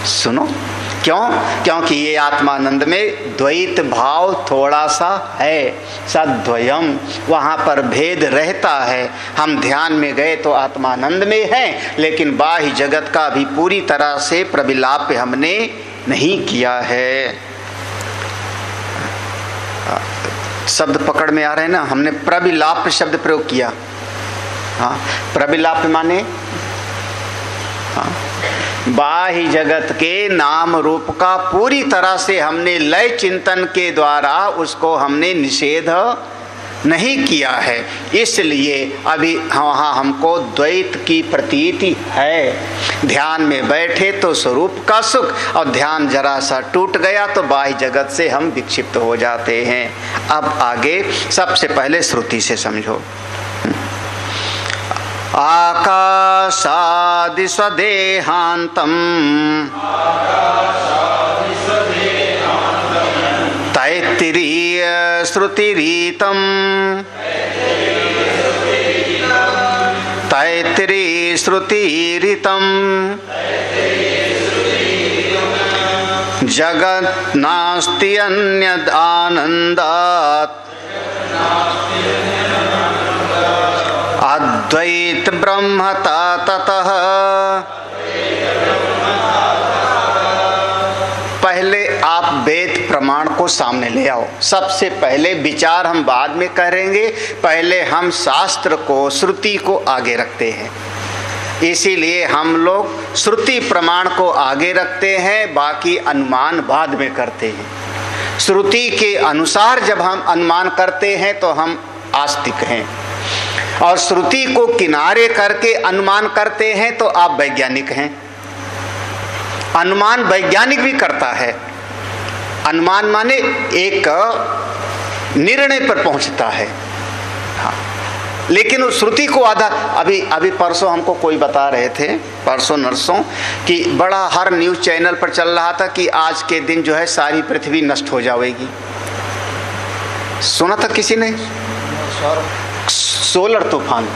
सुनो। क्यों? क्योंकि ये आत्मानंद में द्वैत भाव थोड़ा सा है, सद्वयम, वहाँ पर भेद रहता है। हम ध्यान में गए तो आत्मानंद में हैं, लेकिन बाह्य जगत का भी पूरी तरह से प्रविलाप हमने नहीं किया है। शब्द पकड़ में आ रहे हैं ना, हमने प्रविलाप शब्द प्रयोग किया। हाँ, प्रविलाप माने हाँ, बाह्य जगत के नाम रूप का पूरी तरह से हमने लय चिंतन के द्वारा उसको हमने निषेध नहीं किया है, इसलिए अभी वहाँ हमको द्वैत की प्रतीति है। ध्यान में बैठे तो स्वरूप का सुख, और ध्यान जरा सा टूट गया तो बाह्य जगत से हम विक्षिप्त हो जाते हैं। अब आगे सबसे पहले श्रुति से समझो। आकाशादि स्वदेहांतम तैत्तिरीय श्रुतिरीतम, तैत्तिरीय श्रुतिरीतम जगत् नास्ति अन्यद् आनन्दात् अद्वैत ब्रह्मता ततः। पहले आप वेद प्रमाण को सामने ले आओ। सबसे पहले विचार हम बाद में करेंगे, पहले हम शास्त्र को, श्रुति को आगे रखते हैं। इसीलिए हम लोग श्रुति प्रमाण को आगे रखते हैं, बाकी अनुमान बाद में करते हैं। श्रुति के अनुसार जब हम अनुमान करते हैं तो हम आस्तिक हैं, और श्रुति को किनारे करके अनुमान करते हैं तो आप वैज्ञानिक हैं। अनुमान वैज्ञानिक भी करता है। अनुमान माने एक निर्णय पर पहुंचता है। हाँ, लेकिन उस श्रुति को आधा, अभी परसों हमको कोई बता रहे थे, परसों नरसों, कि बड़ा हर न्यूज़ चैनल पर चल रहा था कि आज के दिन जो है सारी पृथ्वी नष्ट हो जाएगी। सुना था किसी ने? सोलर तूफान।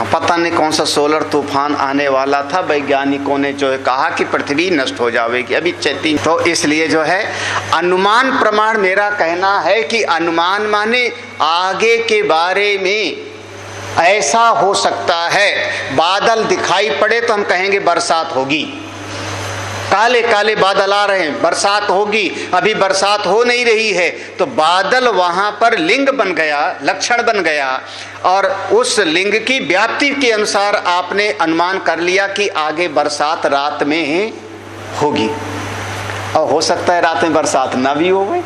पता नहीं कौन सा सोलर तूफान आने वाला था, वैज्ञानिकों ने जो है कहा कि पृथ्वी नष्ट हो जाएगी अभी चेती। तो इसलिए जो है अनुमान प्रमाण, मेरा कहना है कि अनुमान माने आगे के बारे में ऐसा हो सकता है, बादल दिखाई पड़े तो हम कहेंगे बरसात होगी, काले काले बादल आ रहे हैं, बरसात होगी, अभी बरसात हो नहीं रही है, तो बादल वहां पर लिंग बन गया, लक्षण बन गया, और उस लिंग की व्याप्ति के अनुसार आपने अनुमान कर लिया कि आगे बरसात रात में होगी। और हो सकता है रात में बरसात ना भी हो गई।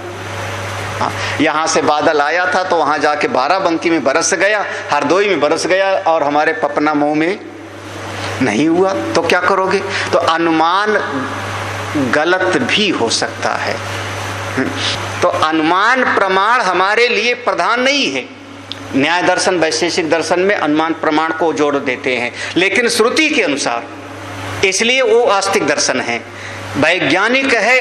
यहाँ से बादल आया था तो वहाँ जाके बाराबंकी में बरस गया, हरदोई में बरस गया, और हमारे पपना मऊ में नहीं हुआ, तो क्या करोगे? तो अनुमान गलत भी हो सकता है। तो अनुमान प्रमाण हमारे लिए प्रधान नहीं है। न्याय दर्शन, वैशेषिक दर्शन में अनुमान प्रमाण को जोड़ देते हैं, लेकिन श्रुति के अनुसार, इसलिए वो आस्तिक दर्शन है। वैज्ञानिक है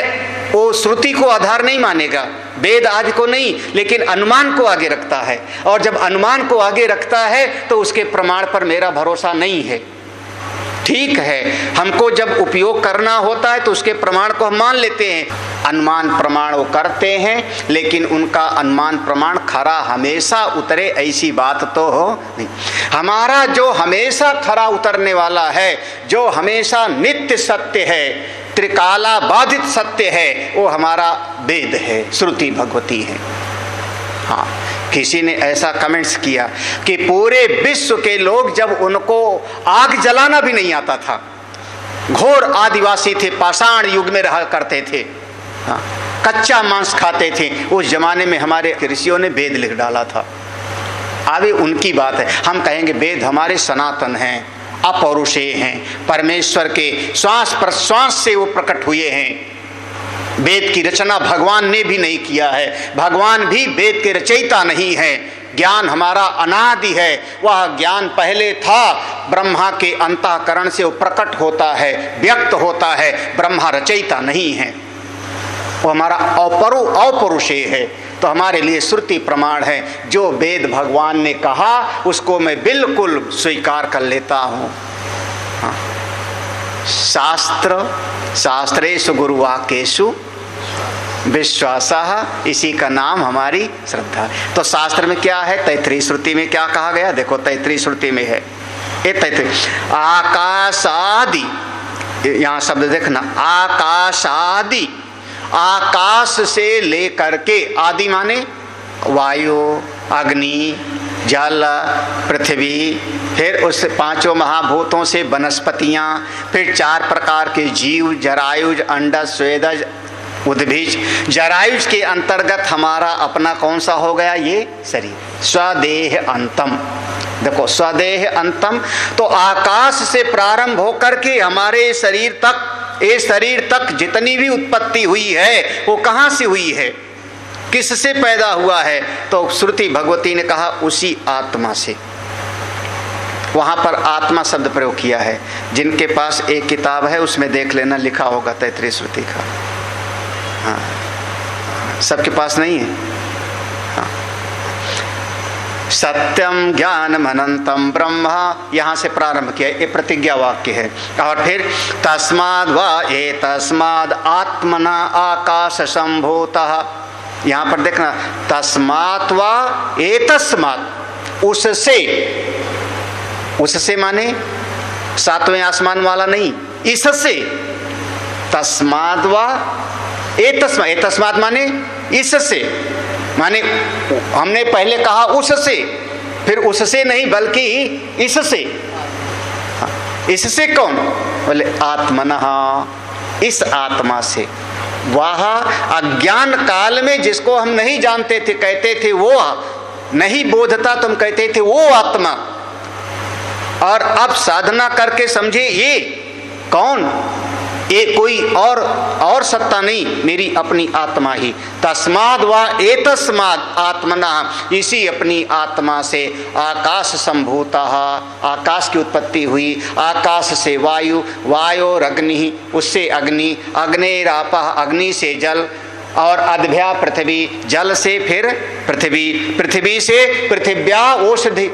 वो श्रुति को आधार नहीं मानेगा, वेद आदि को नहीं, लेकिन अनुमान को आगे रखता है, और जब अनुमान को आगे रखता है तो उसके प्रमाण पर मेरा भरोसा नहीं है। ठीक है, हमको जब उपयोग करना होता है तो उसके प्रमाण को हम मान लेते हैं, अनुमान प्रमाण वो करते हैं, लेकिन उनका अनुमान प्रमाण खरा हमेशा उतरे ऐसी बात तो हो नहीं। हमारा जो हमेशा खरा उतरने वाला है, जो हमेशा नित्य सत्य है, त्रिकाला बाधित सत्य है, वो हमारा वेद है, श्रुति भगवती है। हाँ, किसी ने ऐसा कमेंट्स किया कि पूरे विश्व के लोग जब उनको आग जलाना भी नहीं आता था, घोर आदिवासी थे, पाषाण युग में रहा करते थे, हाँ, कच्चा मांस खाते थे, उस जमाने में हमारे ऋषियों ने वेद लिख डाला था। अभी उनकी बात है, हम कहेंगे वेद हमारे सनातन हैं, अपौरुषेय हैं, परमेश्वर के श्वास प्रश्वास से वो प्रकट हुए हैं। वेद की रचना भगवान ने भी नहीं किया है, भगवान भी वेद के रचयिता नहीं है। ज्ञान हमारा अनादि है, वह ज्ञान पहले था, ब्रह्मा के अंतःकरण से वो प्रकट होता है, व्यक्त होता है, ब्रह्मा रचयिता नहीं है, वो हमारा अपौरुषेय है। तो हमारे लिए श्रुति प्रमाण है, जो वेद भगवान ने कहा उसको मैं बिल्कुल स्वीकार कर लेता हूँ। हाँ। शास्त्रेषु गुरुवाक्येषु विश्वासः, इसी का नाम हमारी श्रद्धा है। तो शास्त्र में क्या है? तैत्तिरीय श्रुति में क्या कहा गया? देखो तैत्तिरीय श्रुति में है, ये तैत्तिरीय आकाशादि, यहाँ शब्द देखना, आकाशादि, आकाश से लेकर के, आदि माने वायु, अग्नि, जल, पृथ्वी, फिर उस पांचों महाभूतों से वनस्पतियाँ, फिर 4 प्रकार के जीव, जरायुज, अंडज, स्वेदज, उद्भिज। जरायुज के अंतर्गत हमारा अपना कौन सा हो गया? ये शरीर, स्वदेह अंतम। देखो स्वदेह अंतम, तो आकाश से प्रारंभ होकर के हमारे शरीर तक, ये शरीर तक जितनी भी उत्पत्ति हुई है वो कहाँ से हुई है, किससे पैदा हुआ है? तो श्रुति भगवती ने कहा उसी आत्मा से। वहाँ पर आत्मा शब्द प्रयोग किया है। जिनके पास एक किताब है उसमें देख लेना, लिखा होगा तैत्तिरीय श्रुति का। हाँ, सबके पास नहीं है। हाँ, सत्यम ज्ञानम अनंतम ब्रह्म, यहाँ से प्रारंभ किया, ये प्रतिज्ञा वाक्य है। और फिर तस्माद् वा एतस्माद् आत्मना आकाश संभूतः, यहाँ पर देखना, तस्मात् वा एतस्मात्, उससे, उससे माने 7वें आसमान वाला नहीं, इससे, तस्माद् वा एतस्मात्, एतस्मात् माने इससे, माने हमने पहले कहा उससे, फिर उससे नहीं बल्कि इससे। इससे कौन? बोले आत्मनः, इस आत्मा से। वह अज्ञान काल में जिसको हम नहीं जानते थे, कहते थे वो नहीं बोधता, तुम कहते थे वो आत्मा, और अब साधना करके समझे ये कौन, ये कोई और सत्ता नहीं, मेरी अपनी आत्मा ही। तस्माद् वा एतस्माद् आत्मना, इसी अपनी आत्मा से आकाश संभूतः, आकाश की उत्पत्ति हुई, आकाश से वायु, वायोरग्नि, उससे अग्नि, अग्नेरापः, अग्नि से जल, और अद्भ्या पृथ्वी, जल से फिर पृथ्वी, पृथ्वी से पृथिव्या औषधि,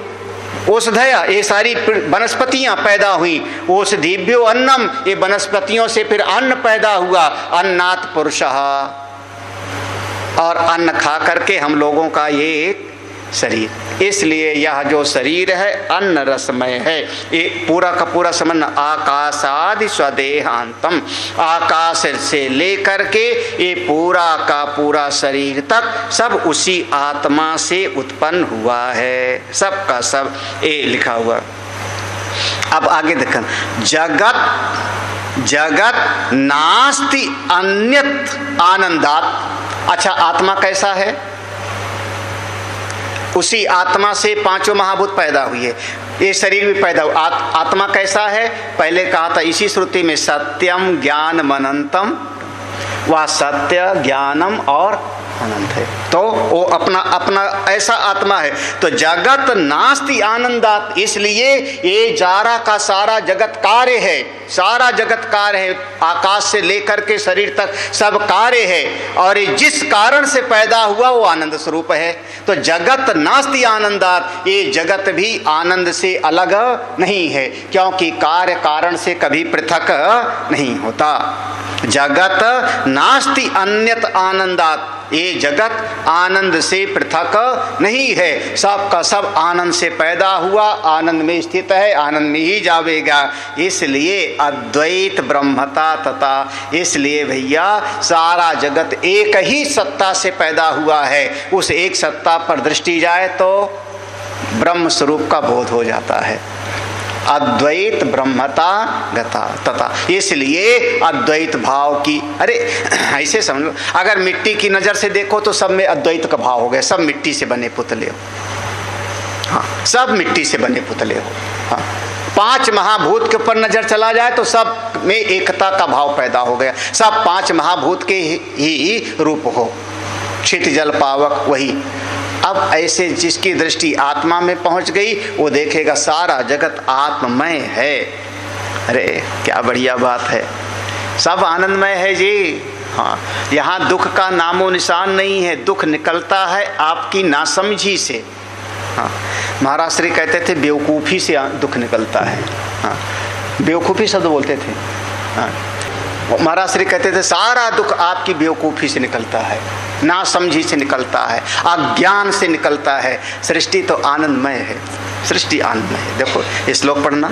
औषधय, ये सारी वनस्पतियां पैदा हुई। औषधिभ्यो अन्नम, ये वनस्पतियों से फिर अन्न पैदा हुआ। अन्नात् पुरुषः, और अन्न खा करके हम लोगों का ये एक शरीर। इसलिए यह जो शरीर है अन्न रसमय है। ये पूरा का पूरा समझना, आकाशादि स्वदेहांतम, आकाश से लेकर के ये पूरा का पूरा शरीर तक सब उसी आत्मा से उत्पन्न हुआ है। सब का सब ये लिखा हुआ। अब आगे देखो, जगत नास्ति अन्यत आनंदात। अच्छा, आत्मा कैसा है? उसी आत्मा से पांचों महाभूत पैदा हुई है, ये शरीर भी पैदा हुआ। आत्मा कैसा है? पहले कहा था इसी श्रुति में, सत्यम ज्ञानम अनंतम, वह सत्य ज्ञानम और अनंत है। तो वो अपना अपना ऐसा आत्मा है। तो जगत नास्ति आनंदात, इसलिए ये सारा का सारा जगत कार्य है, सारा जगत कार्य है, आकाश से लेकर के शरीर तक सब कार्य है, और जिस कारण से पैदा हुआ वो आनंद स्वरूप है। तो जगत नास्ति आनंदात, ये जगत भी आनंद से अलग नहीं है, क्योंकि कार्य कारण से कभी पृथक नहीं होता। जगत नास्ति अन्यत आनंदात, ये जगत आनंद से पृथक नहीं है, सब का सब आनंद से पैदा हुआ, आनंद में स्थित है, आनंद में ही जावेगा। इसलिए अद्वैत ब्रह्मता तथा, इसलिए भैया सारा जगत एक ही सत्ता से पैदा हुआ है। उस एक सत्ता पर दृष्टि जाए तो ब्रह्म स्वरूप का बोध हो जाता है। अद्वैत ब्रह्मता गता तथा, इसलिए अद्वैत भाव की, अरे ऐसे समझ लो, अगर मिट्टी की नजर से देखो तो सब में अद्वैत का भाव हो गया। सब मिट्टी से बने पुतले हो, हाँ, सब मिट्टी से बने पुतले हो। हाँ, पांच महाभूत के ऊपर नजर चला जाए तो सब में एकता का भाव पैदा हो गया। सब पांच महाभूत के ही रूप हो, क्षित जल पावक वही। अब ऐसे जिसकी दृष्टि आत्मा में पहुंच गई वो देखेगा सारा जगत आत्ममय है। अरे क्या बढ़िया बात है, सब आनंदमय है जी। हाँ, यहाँ दुख का नामो निशान नहीं है, दुख निकलता है आपकी नासमझी से। हाँ, महाराज श्री कहते थे बेवकूफ़ी से दुख निकलता है। हाँ, बेवकूफ़ी शब्द बोलते थे। हाँ, महाराज श्री कहते थे सारा दुख आपकी बेवकूफ़ी से निकलता है, नासमझी से निकलता है, अज्ञान से निकलता है। सृष्टि तो आनंदमय है, सृष्टि आनंदमय है। देखो ये श्लोक पढ़ना,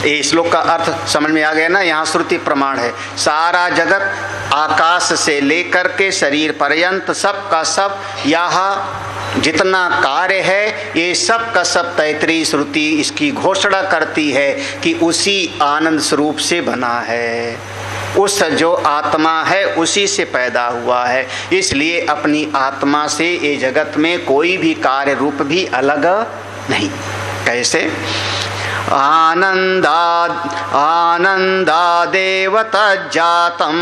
ये श्लोक का अर्थ समझ में आ गया ना। यहाँ श्रुति प्रमाण है, सारा जगत आकाश से लेकर के शरीर पर्यंत सब का सब, यहाँ जितना कार्य है ये सब का सब तैतरीय श्रुति इसकी घोषणा करती है कि उसी आनंद स्वरूप से बना है, उस जो आत्मा है उसी से पैदा हुआ है। इसलिए अपनी आत्मा से ये जगत में कोई भी कार्य रूप भी अलग नहीं। कैसे? आनंदादेव तज्जातम्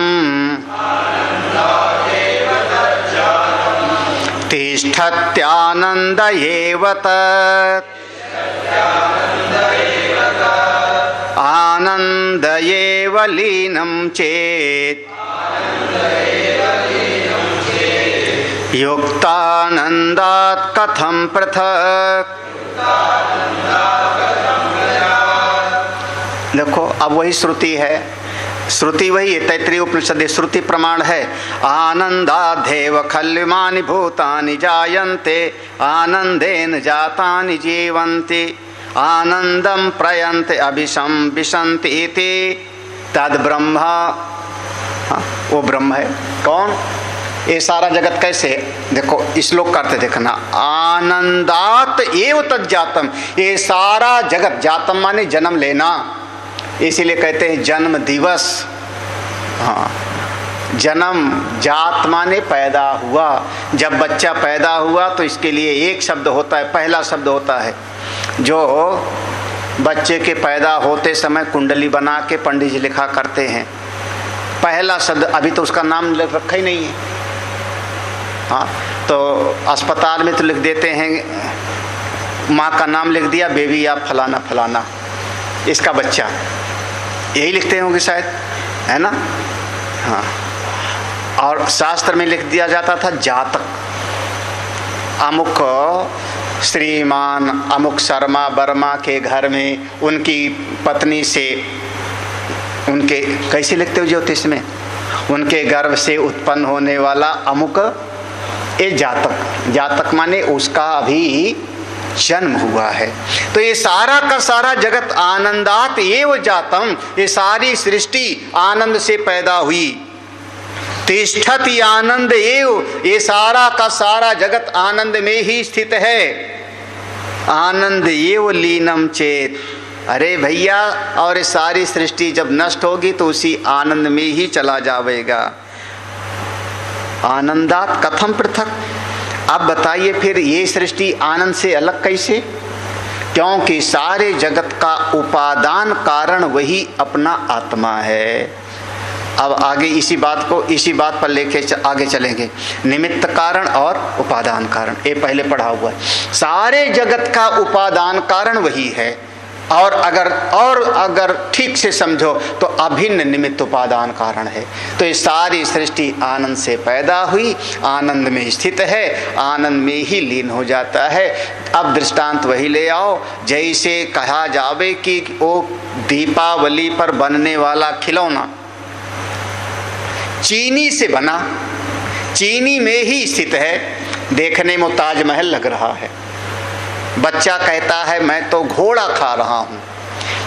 तिष्ठत्यानंद एव तत् आनंद एव लीनं चेत् युक्तानंदात् कथं पृथक्। देखो अब वही श्रुति है, श्रुति वही है, तैत्तिरीय उपनिषद श्रुति प्रमाण है। आनंदाध्येव खल्विमानि भूतानि जायन्ते आनंदेन जातानि जीवन्ति आनंदम प्रयन्ते अभिशम विशन्ति इति तद ब्रह्म। हाँ, वो ब्रह्म है। कौन? ये सारा जगत कैसे? देखो श्लोक करते देखना, आनंदात एव तज्जातम, ये सारा जगत, जातम माने जन्म लेना, इसीलिए कहते हैं जन्म दिवस। हाँ, जन्म, जात माने पैदा हुआ। जब बच्चा पैदा हुआ तो इसके लिए एक शब्द होता है, पहला शब्द होता है जो बच्चे के पैदा होते समय कुंडली बना के पंडित जी लिखा करते हैं। पहला शब्द, अभी तो उसका नाम रखा ही नहीं है। हाँ, तो अस्पताल में तो लिख देते हैं, माँ का नाम लिख दिया, बेबी या फलाना फलाना, इसका बच्चा, यही लिखते होंगे शायद, है ना। हाँ, और शास्त्र में लिख दिया जाता था जातक, अमुक श्रीमान अमुक शर्मा वर्मा के घर में उनकी पत्नी से, उनके कैसे लिखते हो ज्योतिष में, उनके गर्भ से उत्पन्न होने वाला अमुक ये जातक, जातक माने उसका अभी जन्म हुआ है। तो ये सारा का सारा जगत आनंदात एव जातम, ये सारी सृष्टि आनंद से पैदा हुई। तिष्ठति आनंद एव, ये सारा का सारा जगत आनंद में ही स्थित है। आनंद एव लीनम चेत, अरे भैया, और ये सारी सृष्टि जब नष्ट होगी तो उसी आनंद में ही चला जाएगा। आनंदात कथम पृथक, अब बताइए फिर ये सृष्टि आनंद से अलग कैसे? क्योंकि सारे जगत का उपादान कारण वही अपना आत्मा है। अब आगे इसी बात पर लेके आगे चलेंगे। निमित्त कारण और उपादान कारण, ये पहले पढ़ा हुआ है। सारे जगत का उपादान कारण वही है, और अगर ठीक से समझो तो अभिन्न निमित्त उपादान कारण है। तो ये सारी सृष्टि आनंद से पैदा हुई, आनंद में स्थित है, आनंद में ही लीन हो जाता है। अब दृष्टांत वही ले आओ, जैसे कहा जावे कि वो दीपावली पर बनने वाला खिलौना चीनी से बना, चीनी में ही स्थित है, देखने में ताजमहल लग रहा है। बच्चा कहता है मैं तो घोड़ा खा रहा हूँ,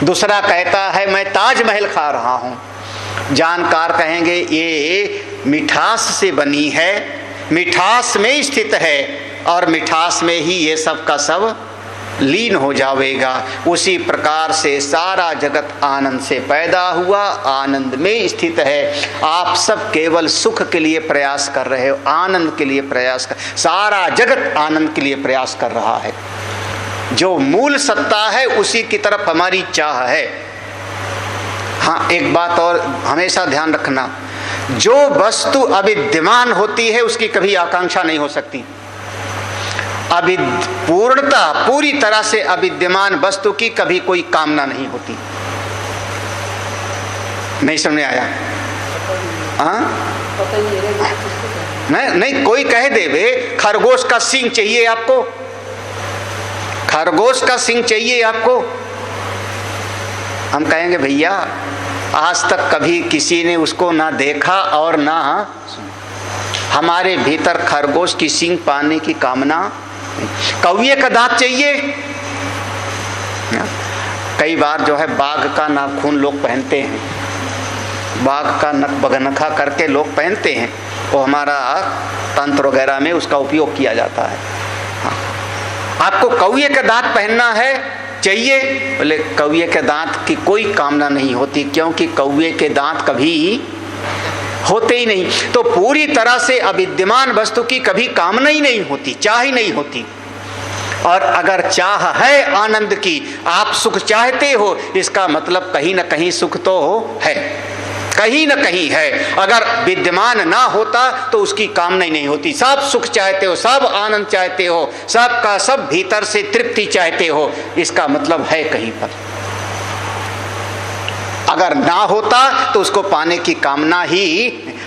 दूसरा कहता है मैं ताजमहल खा रहा हूँ। जानकार कहेंगे ये मिठास से बनी है, मिठास में स्थित है, और मिठास में ही ये सब का सब लीन हो जाएगा। उसी प्रकार से सारा जगत आनंद से पैदा हुआ, आनंद में स्थित है। आप सब केवल सुख के लिए प्रयास कर रहे हो, आनंद के लिए प्रयास कर, सारा जगत आनंद के लिए प्रयास कर रहा है। जो मूल सत्ता है उसी की तरफ हमारी चाह है। हाँ, एक बात और हमेशा ध्यान रखना, जो वस्तु अविद्यमान होती है उसकी कभी आकांक्षा नहीं हो सकती। पूर्णता पूरी तरह से अविद्यमान वस्तु की कभी कोई कामना नहीं होती। नहीं समझ में आया? नहीं, कोई कह दे वे खरगोश का सींग चाहिए आपको, खरगोश का सींग चाहिए आपको, हम कहेंगे भैया आज तक कभी किसी ने उसको ना देखा और ना हमारे भीतर खरगोश की सींग पाने की कामना। कौवे का दांत चाहिए। कई बार जो है बाघ का नाखून लोग पहनते हैं, बाघ का नख बगनखा करके लोग पहनते हैं, वो हमारा तंत्र वगैरह में उसका उपयोग किया जाता है। हाँ। आपको कौवे का दांत पहनना है, चाहिए? बोले कौवे के दांत की कोई कामना नहीं होती, क्योंकि कौवे के दांत कभी होते ही नहीं। तो पूरी तरह से अविद्यमान वस्तु की कभी कामना ही नहीं होती, चाह ही नहीं होती। और अगर चाह है आनंद की, आप सुख चाहते हो, इसका मतलब कहीं ना कहीं सुख तो है, कहीं ना कहीं है। अगर विद्यमान ना होता तो उसकी कामना ही नहीं होती। सब सुख चाहते हो, सब आनंद चाहते हो, सब का सब भीतर से तृप्ति चाहते हो, इसका मतलब है कहीं पर। अगर ना होता तो उसको पाने की कामना ही,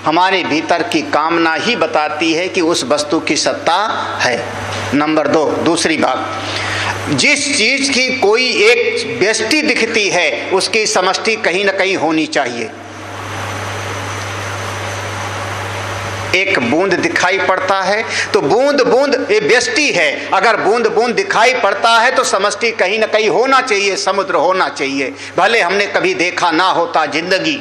हमारे भीतर की कामना ही बताती है कि उस वस्तु की सत्ता है। नंबर 2, दूसरी बात, जिस चीज की कोई एक व्यष्टि दिखती है उसकी समष्टि कहीं ना कहीं होनी चाहिए। एक बूंद दिखाई पड़ता है तो बूंद बूंद ये व्यष्टि है, अगर बूंद बूंद दिखाई पड़ता है तो समष्टि कहीं ना कहीं होना चाहिए, समुद्र होना चाहिए। भले हमने कभी देखा ना होता जिंदगी,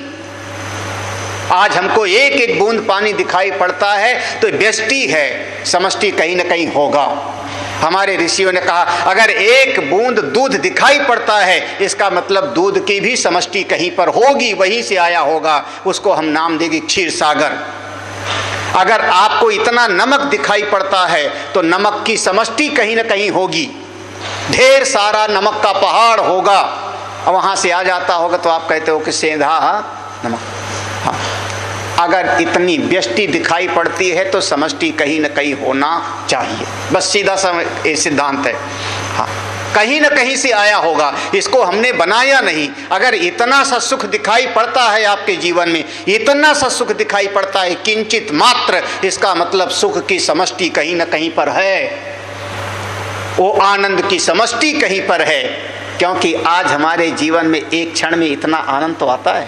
आज हमको एक एक बूंद पानी दिखाई पड़ता है तो व्यष्टि है, समष्टि कहीं ना कहीं होगा। हमारे ऋषियों ने कहा अगर एक बूंद दूध दिखाई पड़ता है इसका मतलब दूध की भी समष्टि कहीं पर होगी, वहीं से आया होगा, उसको हम नाम देंगे क्षीर सागर। अगर आपको इतना नमक दिखाई पड़ता है तो नमक की समष्टि कहीं ना कहीं होगी, ढेर सारा नमक का पहाड़ होगा, वहां से आ जाता होगा तो आप कहते हो कि सेंधा नमक। हाँ, अगर इतनी व्यष्टि दिखाई पड़ती है तो समष्टि कहीं ना कहीं होना चाहिए, बस सीधा सा ये सिद्धांत है। हाँ, कहीं ना कहीं से आया होगा, इसको हमने बनाया नहीं। अगर इतना सा सुख दिखाई पड़ता है आपके जीवन में, इतना सा सुख दिखाई पड़ता है किंचित मात्र, इसका मतलब सुख की समष्टि कहीं ना कहीं पर है। वो आनंद की समष्टि कहीं पर है, क्योंकि आज हमारे जीवन में एक क्षण में इतना आनंद तो आता है।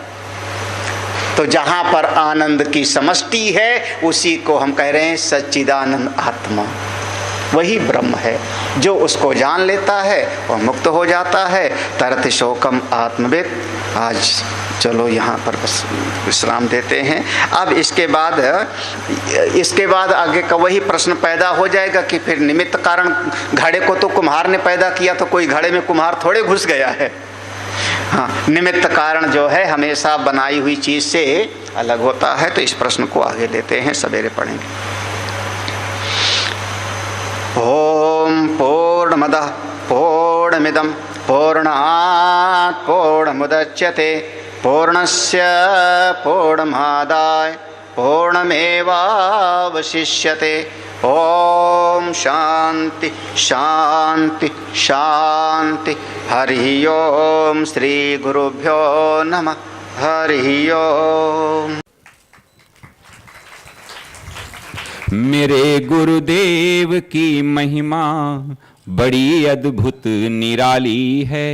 तो जहां पर आनंद की समष्टि है उसी को हम कह रहे हैं सच्चिदानंद आत्मा। वही ब्रह्म है। जो उसको जान लेता है वह मुक्त हो जाता है। तरत शोकम आत्मवेद। आज चलो यहाँ पर बस विश्राम देते हैं। अब इसके बाद आगे का वही प्रश्न पैदा हो जाएगा कि फिर निमित्त कारण, घड़े को तो कुम्हार ने पैदा किया, तो कोई घड़े में कुम्हार थोड़े घुस गया है। हाँ, निमित्त कारण जो है हमेशा बनाई हुई चीज से अलग होता है। तो इस प्रश्न को आगे लेते हैं, सवेरे पढ़ेंगे। ओम पूर्णमदः पूर्णमिदं पूर्णात् पूर्णमुदच्यते पूर्णस्य पूर्णमादाय पूर्णमेवावशिष्यते। ओम शांति शांति शांति। हरि ओम। श्री गुरुभ्यो नमः। हरि ओम। मेरे गुरुदेव की महिमा बड़ी अद्भुत निराली है।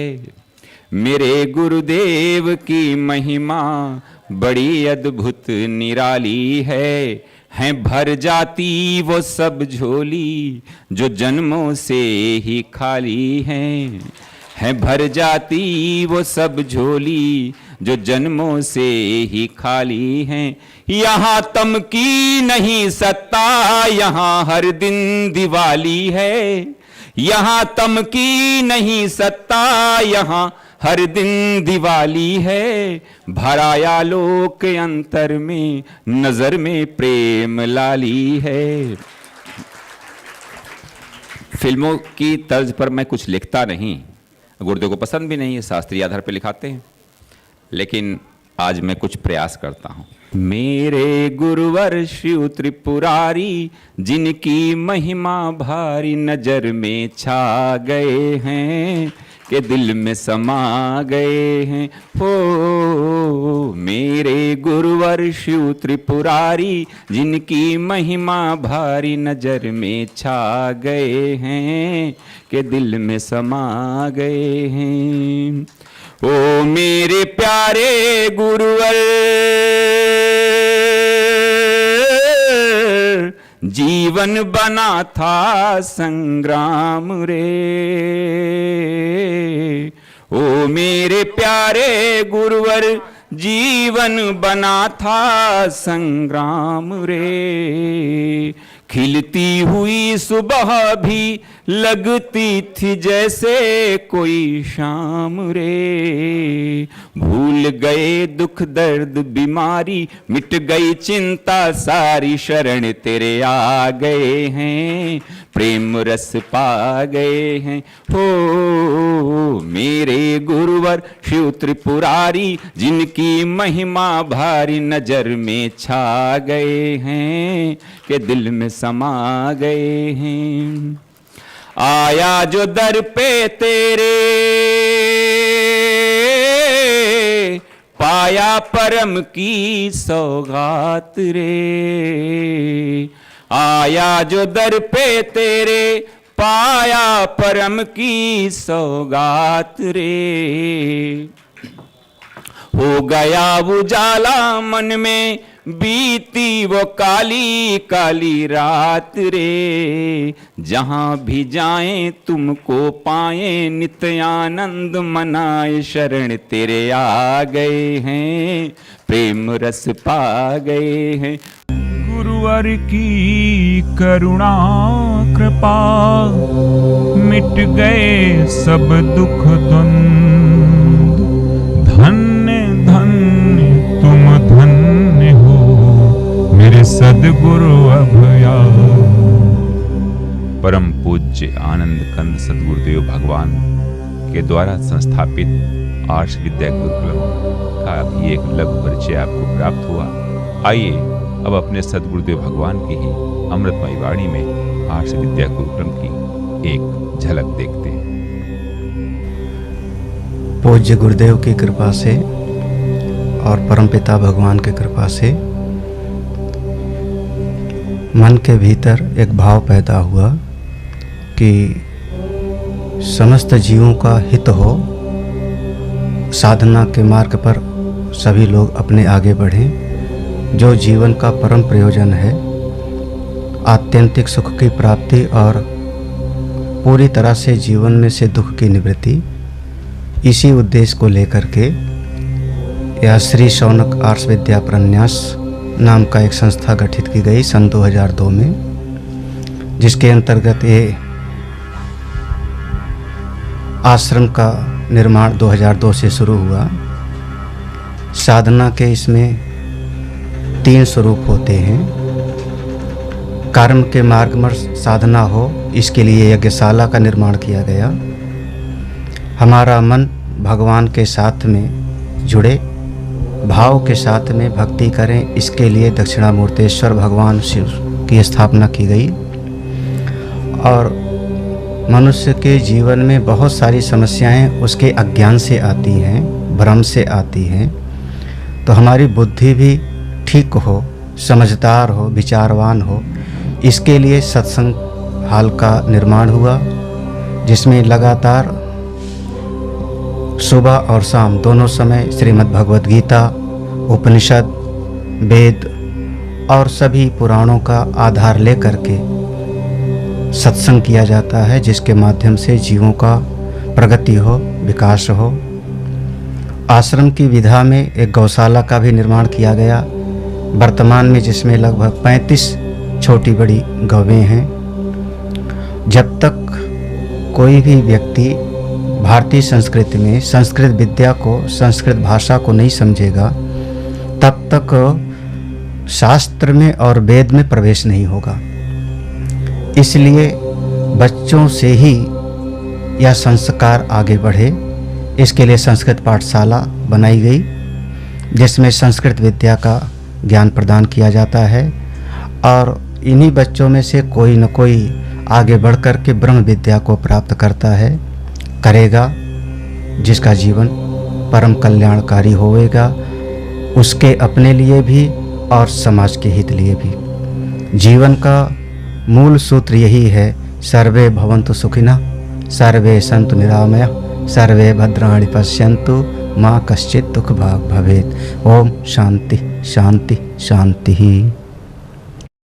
मेरे गुरुदेव की महिमा बड़ी अद्भुत निराली है भर जाती वो सब झोली जो जन्मों से ही खाली है भर जाती वो सब झोली जो जन्मों से ही खाली हैं। यहाँ तम की नहीं सत्ता, यहाँ हर दिन दिवाली है। यहाँ तम की नहीं सत्ता, यहाँ हर दिन दिवाली है। भराया लोक अंतर में, नजर में प्रेम लाली है। फिल्मों की तर्ज पर मैं कुछ लिखता नहीं, गुरुदेव को पसंद भी नहीं है, शास्त्रीय आधार पर लिखाते हैं, लेकिन आज मैं कुछ प्रयास करता हूं। मेरे गुरुवर शिव त्रिपुरारी, जिनकी महिमा भारी नजर में छा गए हैं, के दिल में समा गए हैं। हो मेरे गुरुवर शिव त्रिपुरारी, जिनकी महिमा भारी नजर में छा गए हैं, के दिल में समा गए हैं। ओ मेरे प्यारे गुरुवर, जीवन बना था संग्राम रे। ओ मेरे प्यारे गुरुवर, जीवन बना था संग्राम रे। खिलती हुई सुबह भी लगती थी जैसे कोई शाम रे। भूल गए दुख दर्द बीमारी, मिट गई चिंता सारी, शरण तेरे आ गए हैं, प्रेम रस पा गए हैं। हो मेरे गुरुवर शिव त्रिपुरारी, जिनकी महिमा भारी नजर में छा गए हैं, के दिल में समा गए हैं। आया जो दर पे तेरे, पाया परम की सौगात रे। आया जो दर पे तेरे, पाया परम की सौगात रे। हो गया उजाला मन में, बीती वो काली काली रात रे। जहां भी जाएं तुमको पाएं, नित्य आनंद मनाए, शरण तेरे आ गए हैं, प्रेम रस पा गए हैं। गुरुवर की करुणा कृपा, मिट गए सब दुख द्वंद। धन्य धन्य तुम धन्य हो मेरे सद्गुरु अभया। परम पूज्य आनंद कंद सद्गुरुदेव भगवान के द्वारा संस्थापित आर्ष विद्या गुरुकुलम का भी एक लघु परिचय आपको प्राप्त हुआ। आइए अब अपने सद्गुरुदेव भगवान की ही अमृतमयी वाणी में आर्ष विद्या गुरुकुलम की एक झलक देखते हैं। पूज्य गुरुदेव की कृपा से और परमपिता भगवान की कृपा से मन के भीतर एक भाव पैदा हुआ कि समस्त जीवों का हित हो, साधना के मार्ग पर सभी लोग अपने आगे बढ़ें। जो जीवन का परम प्रयोजन है, आत्यंतिक सुख की प्राप्ति और पूरी तरह से जीवन में से दुख की निवृत्ति, इसी उद्देश्य को लेकर के यह श्री शौनक आर्ष विद्या प्रन्यास नाम का एक संस्था गठित की गई सन 2002 में, जिसके अंतर्गत ये आश्रम का निर्माण 2002 से शुरू हुआ। साधना के इसमें 3 स्वरूप होते हैं। कर्म के मार्ग में साधना हो, इसके लिए यज्ञशाला का निर्माण किया गया। हमारा मन भगवान के साथ में जुड़े, भाव के साथ में भक्ति करें, इसके लिए दक्षिणामूर्तेश्वर भगवान शिव की स्थापना की गई। और मनुष्य के जीवन में बहुत सारी समस्याएं उसके अज्ञान से आती हैं, भ्रम से आती हैं। तो हमारी बुद्धि भी ठीक हो, समझदार हो, विचारवान हो, इसके लिए सत्संग हाल का निर्माण हुआ, जिसमें लगातार सुबह और शाम दोनों समय श्रीमद् भगवद गीता, उपनिषद, वेद और सभी पुराणों का आधार लेकर के सत्संग किया जाता है, जिसके माध्यम से जीवों का प्रगति हो, विकास हो। आश्रम की विधा में एक गौशाला का भी निर्माण किया गया वर्तमान में, जिसमें लगभग 35 छोटी बड़ी गौवें हैं। जब तक कोई भी व्यक्ति भारतीय संस्कृति में संस्कृत विद्या को, संस्कृत भाषा को नहीं समझेगा, तब तक शास्त्र में और वेद में प्रवेश नहीं होगा। इसलिए बच्चों से ही यह संस्कार आगे बढ़े, इसके लिए संस्कृत पाठशाला बनाई गई, जिसमें संस्कृत विद्या का ज्ञान प्रदान किया जाता है। और इन्हीं बच्चों में से कोई न कोई आगे बढ़ कर के ब्रह्म विद्या को प्राप्त करता है, करेगा, जिसका जीवन परम कल्याणकारी होएगा, उसके अपने लिए भी और समाज के हित लिए भी। जीवन का मूल सूत्र यही है, सर्वे भवन्तु सुखिनः, सर्वे सन्तु निरामया, सर्वे भद्राणि पश्यन्तु, मा कश्चित् दुःखभाग् भवेत्। ओम शांति शांति शांति।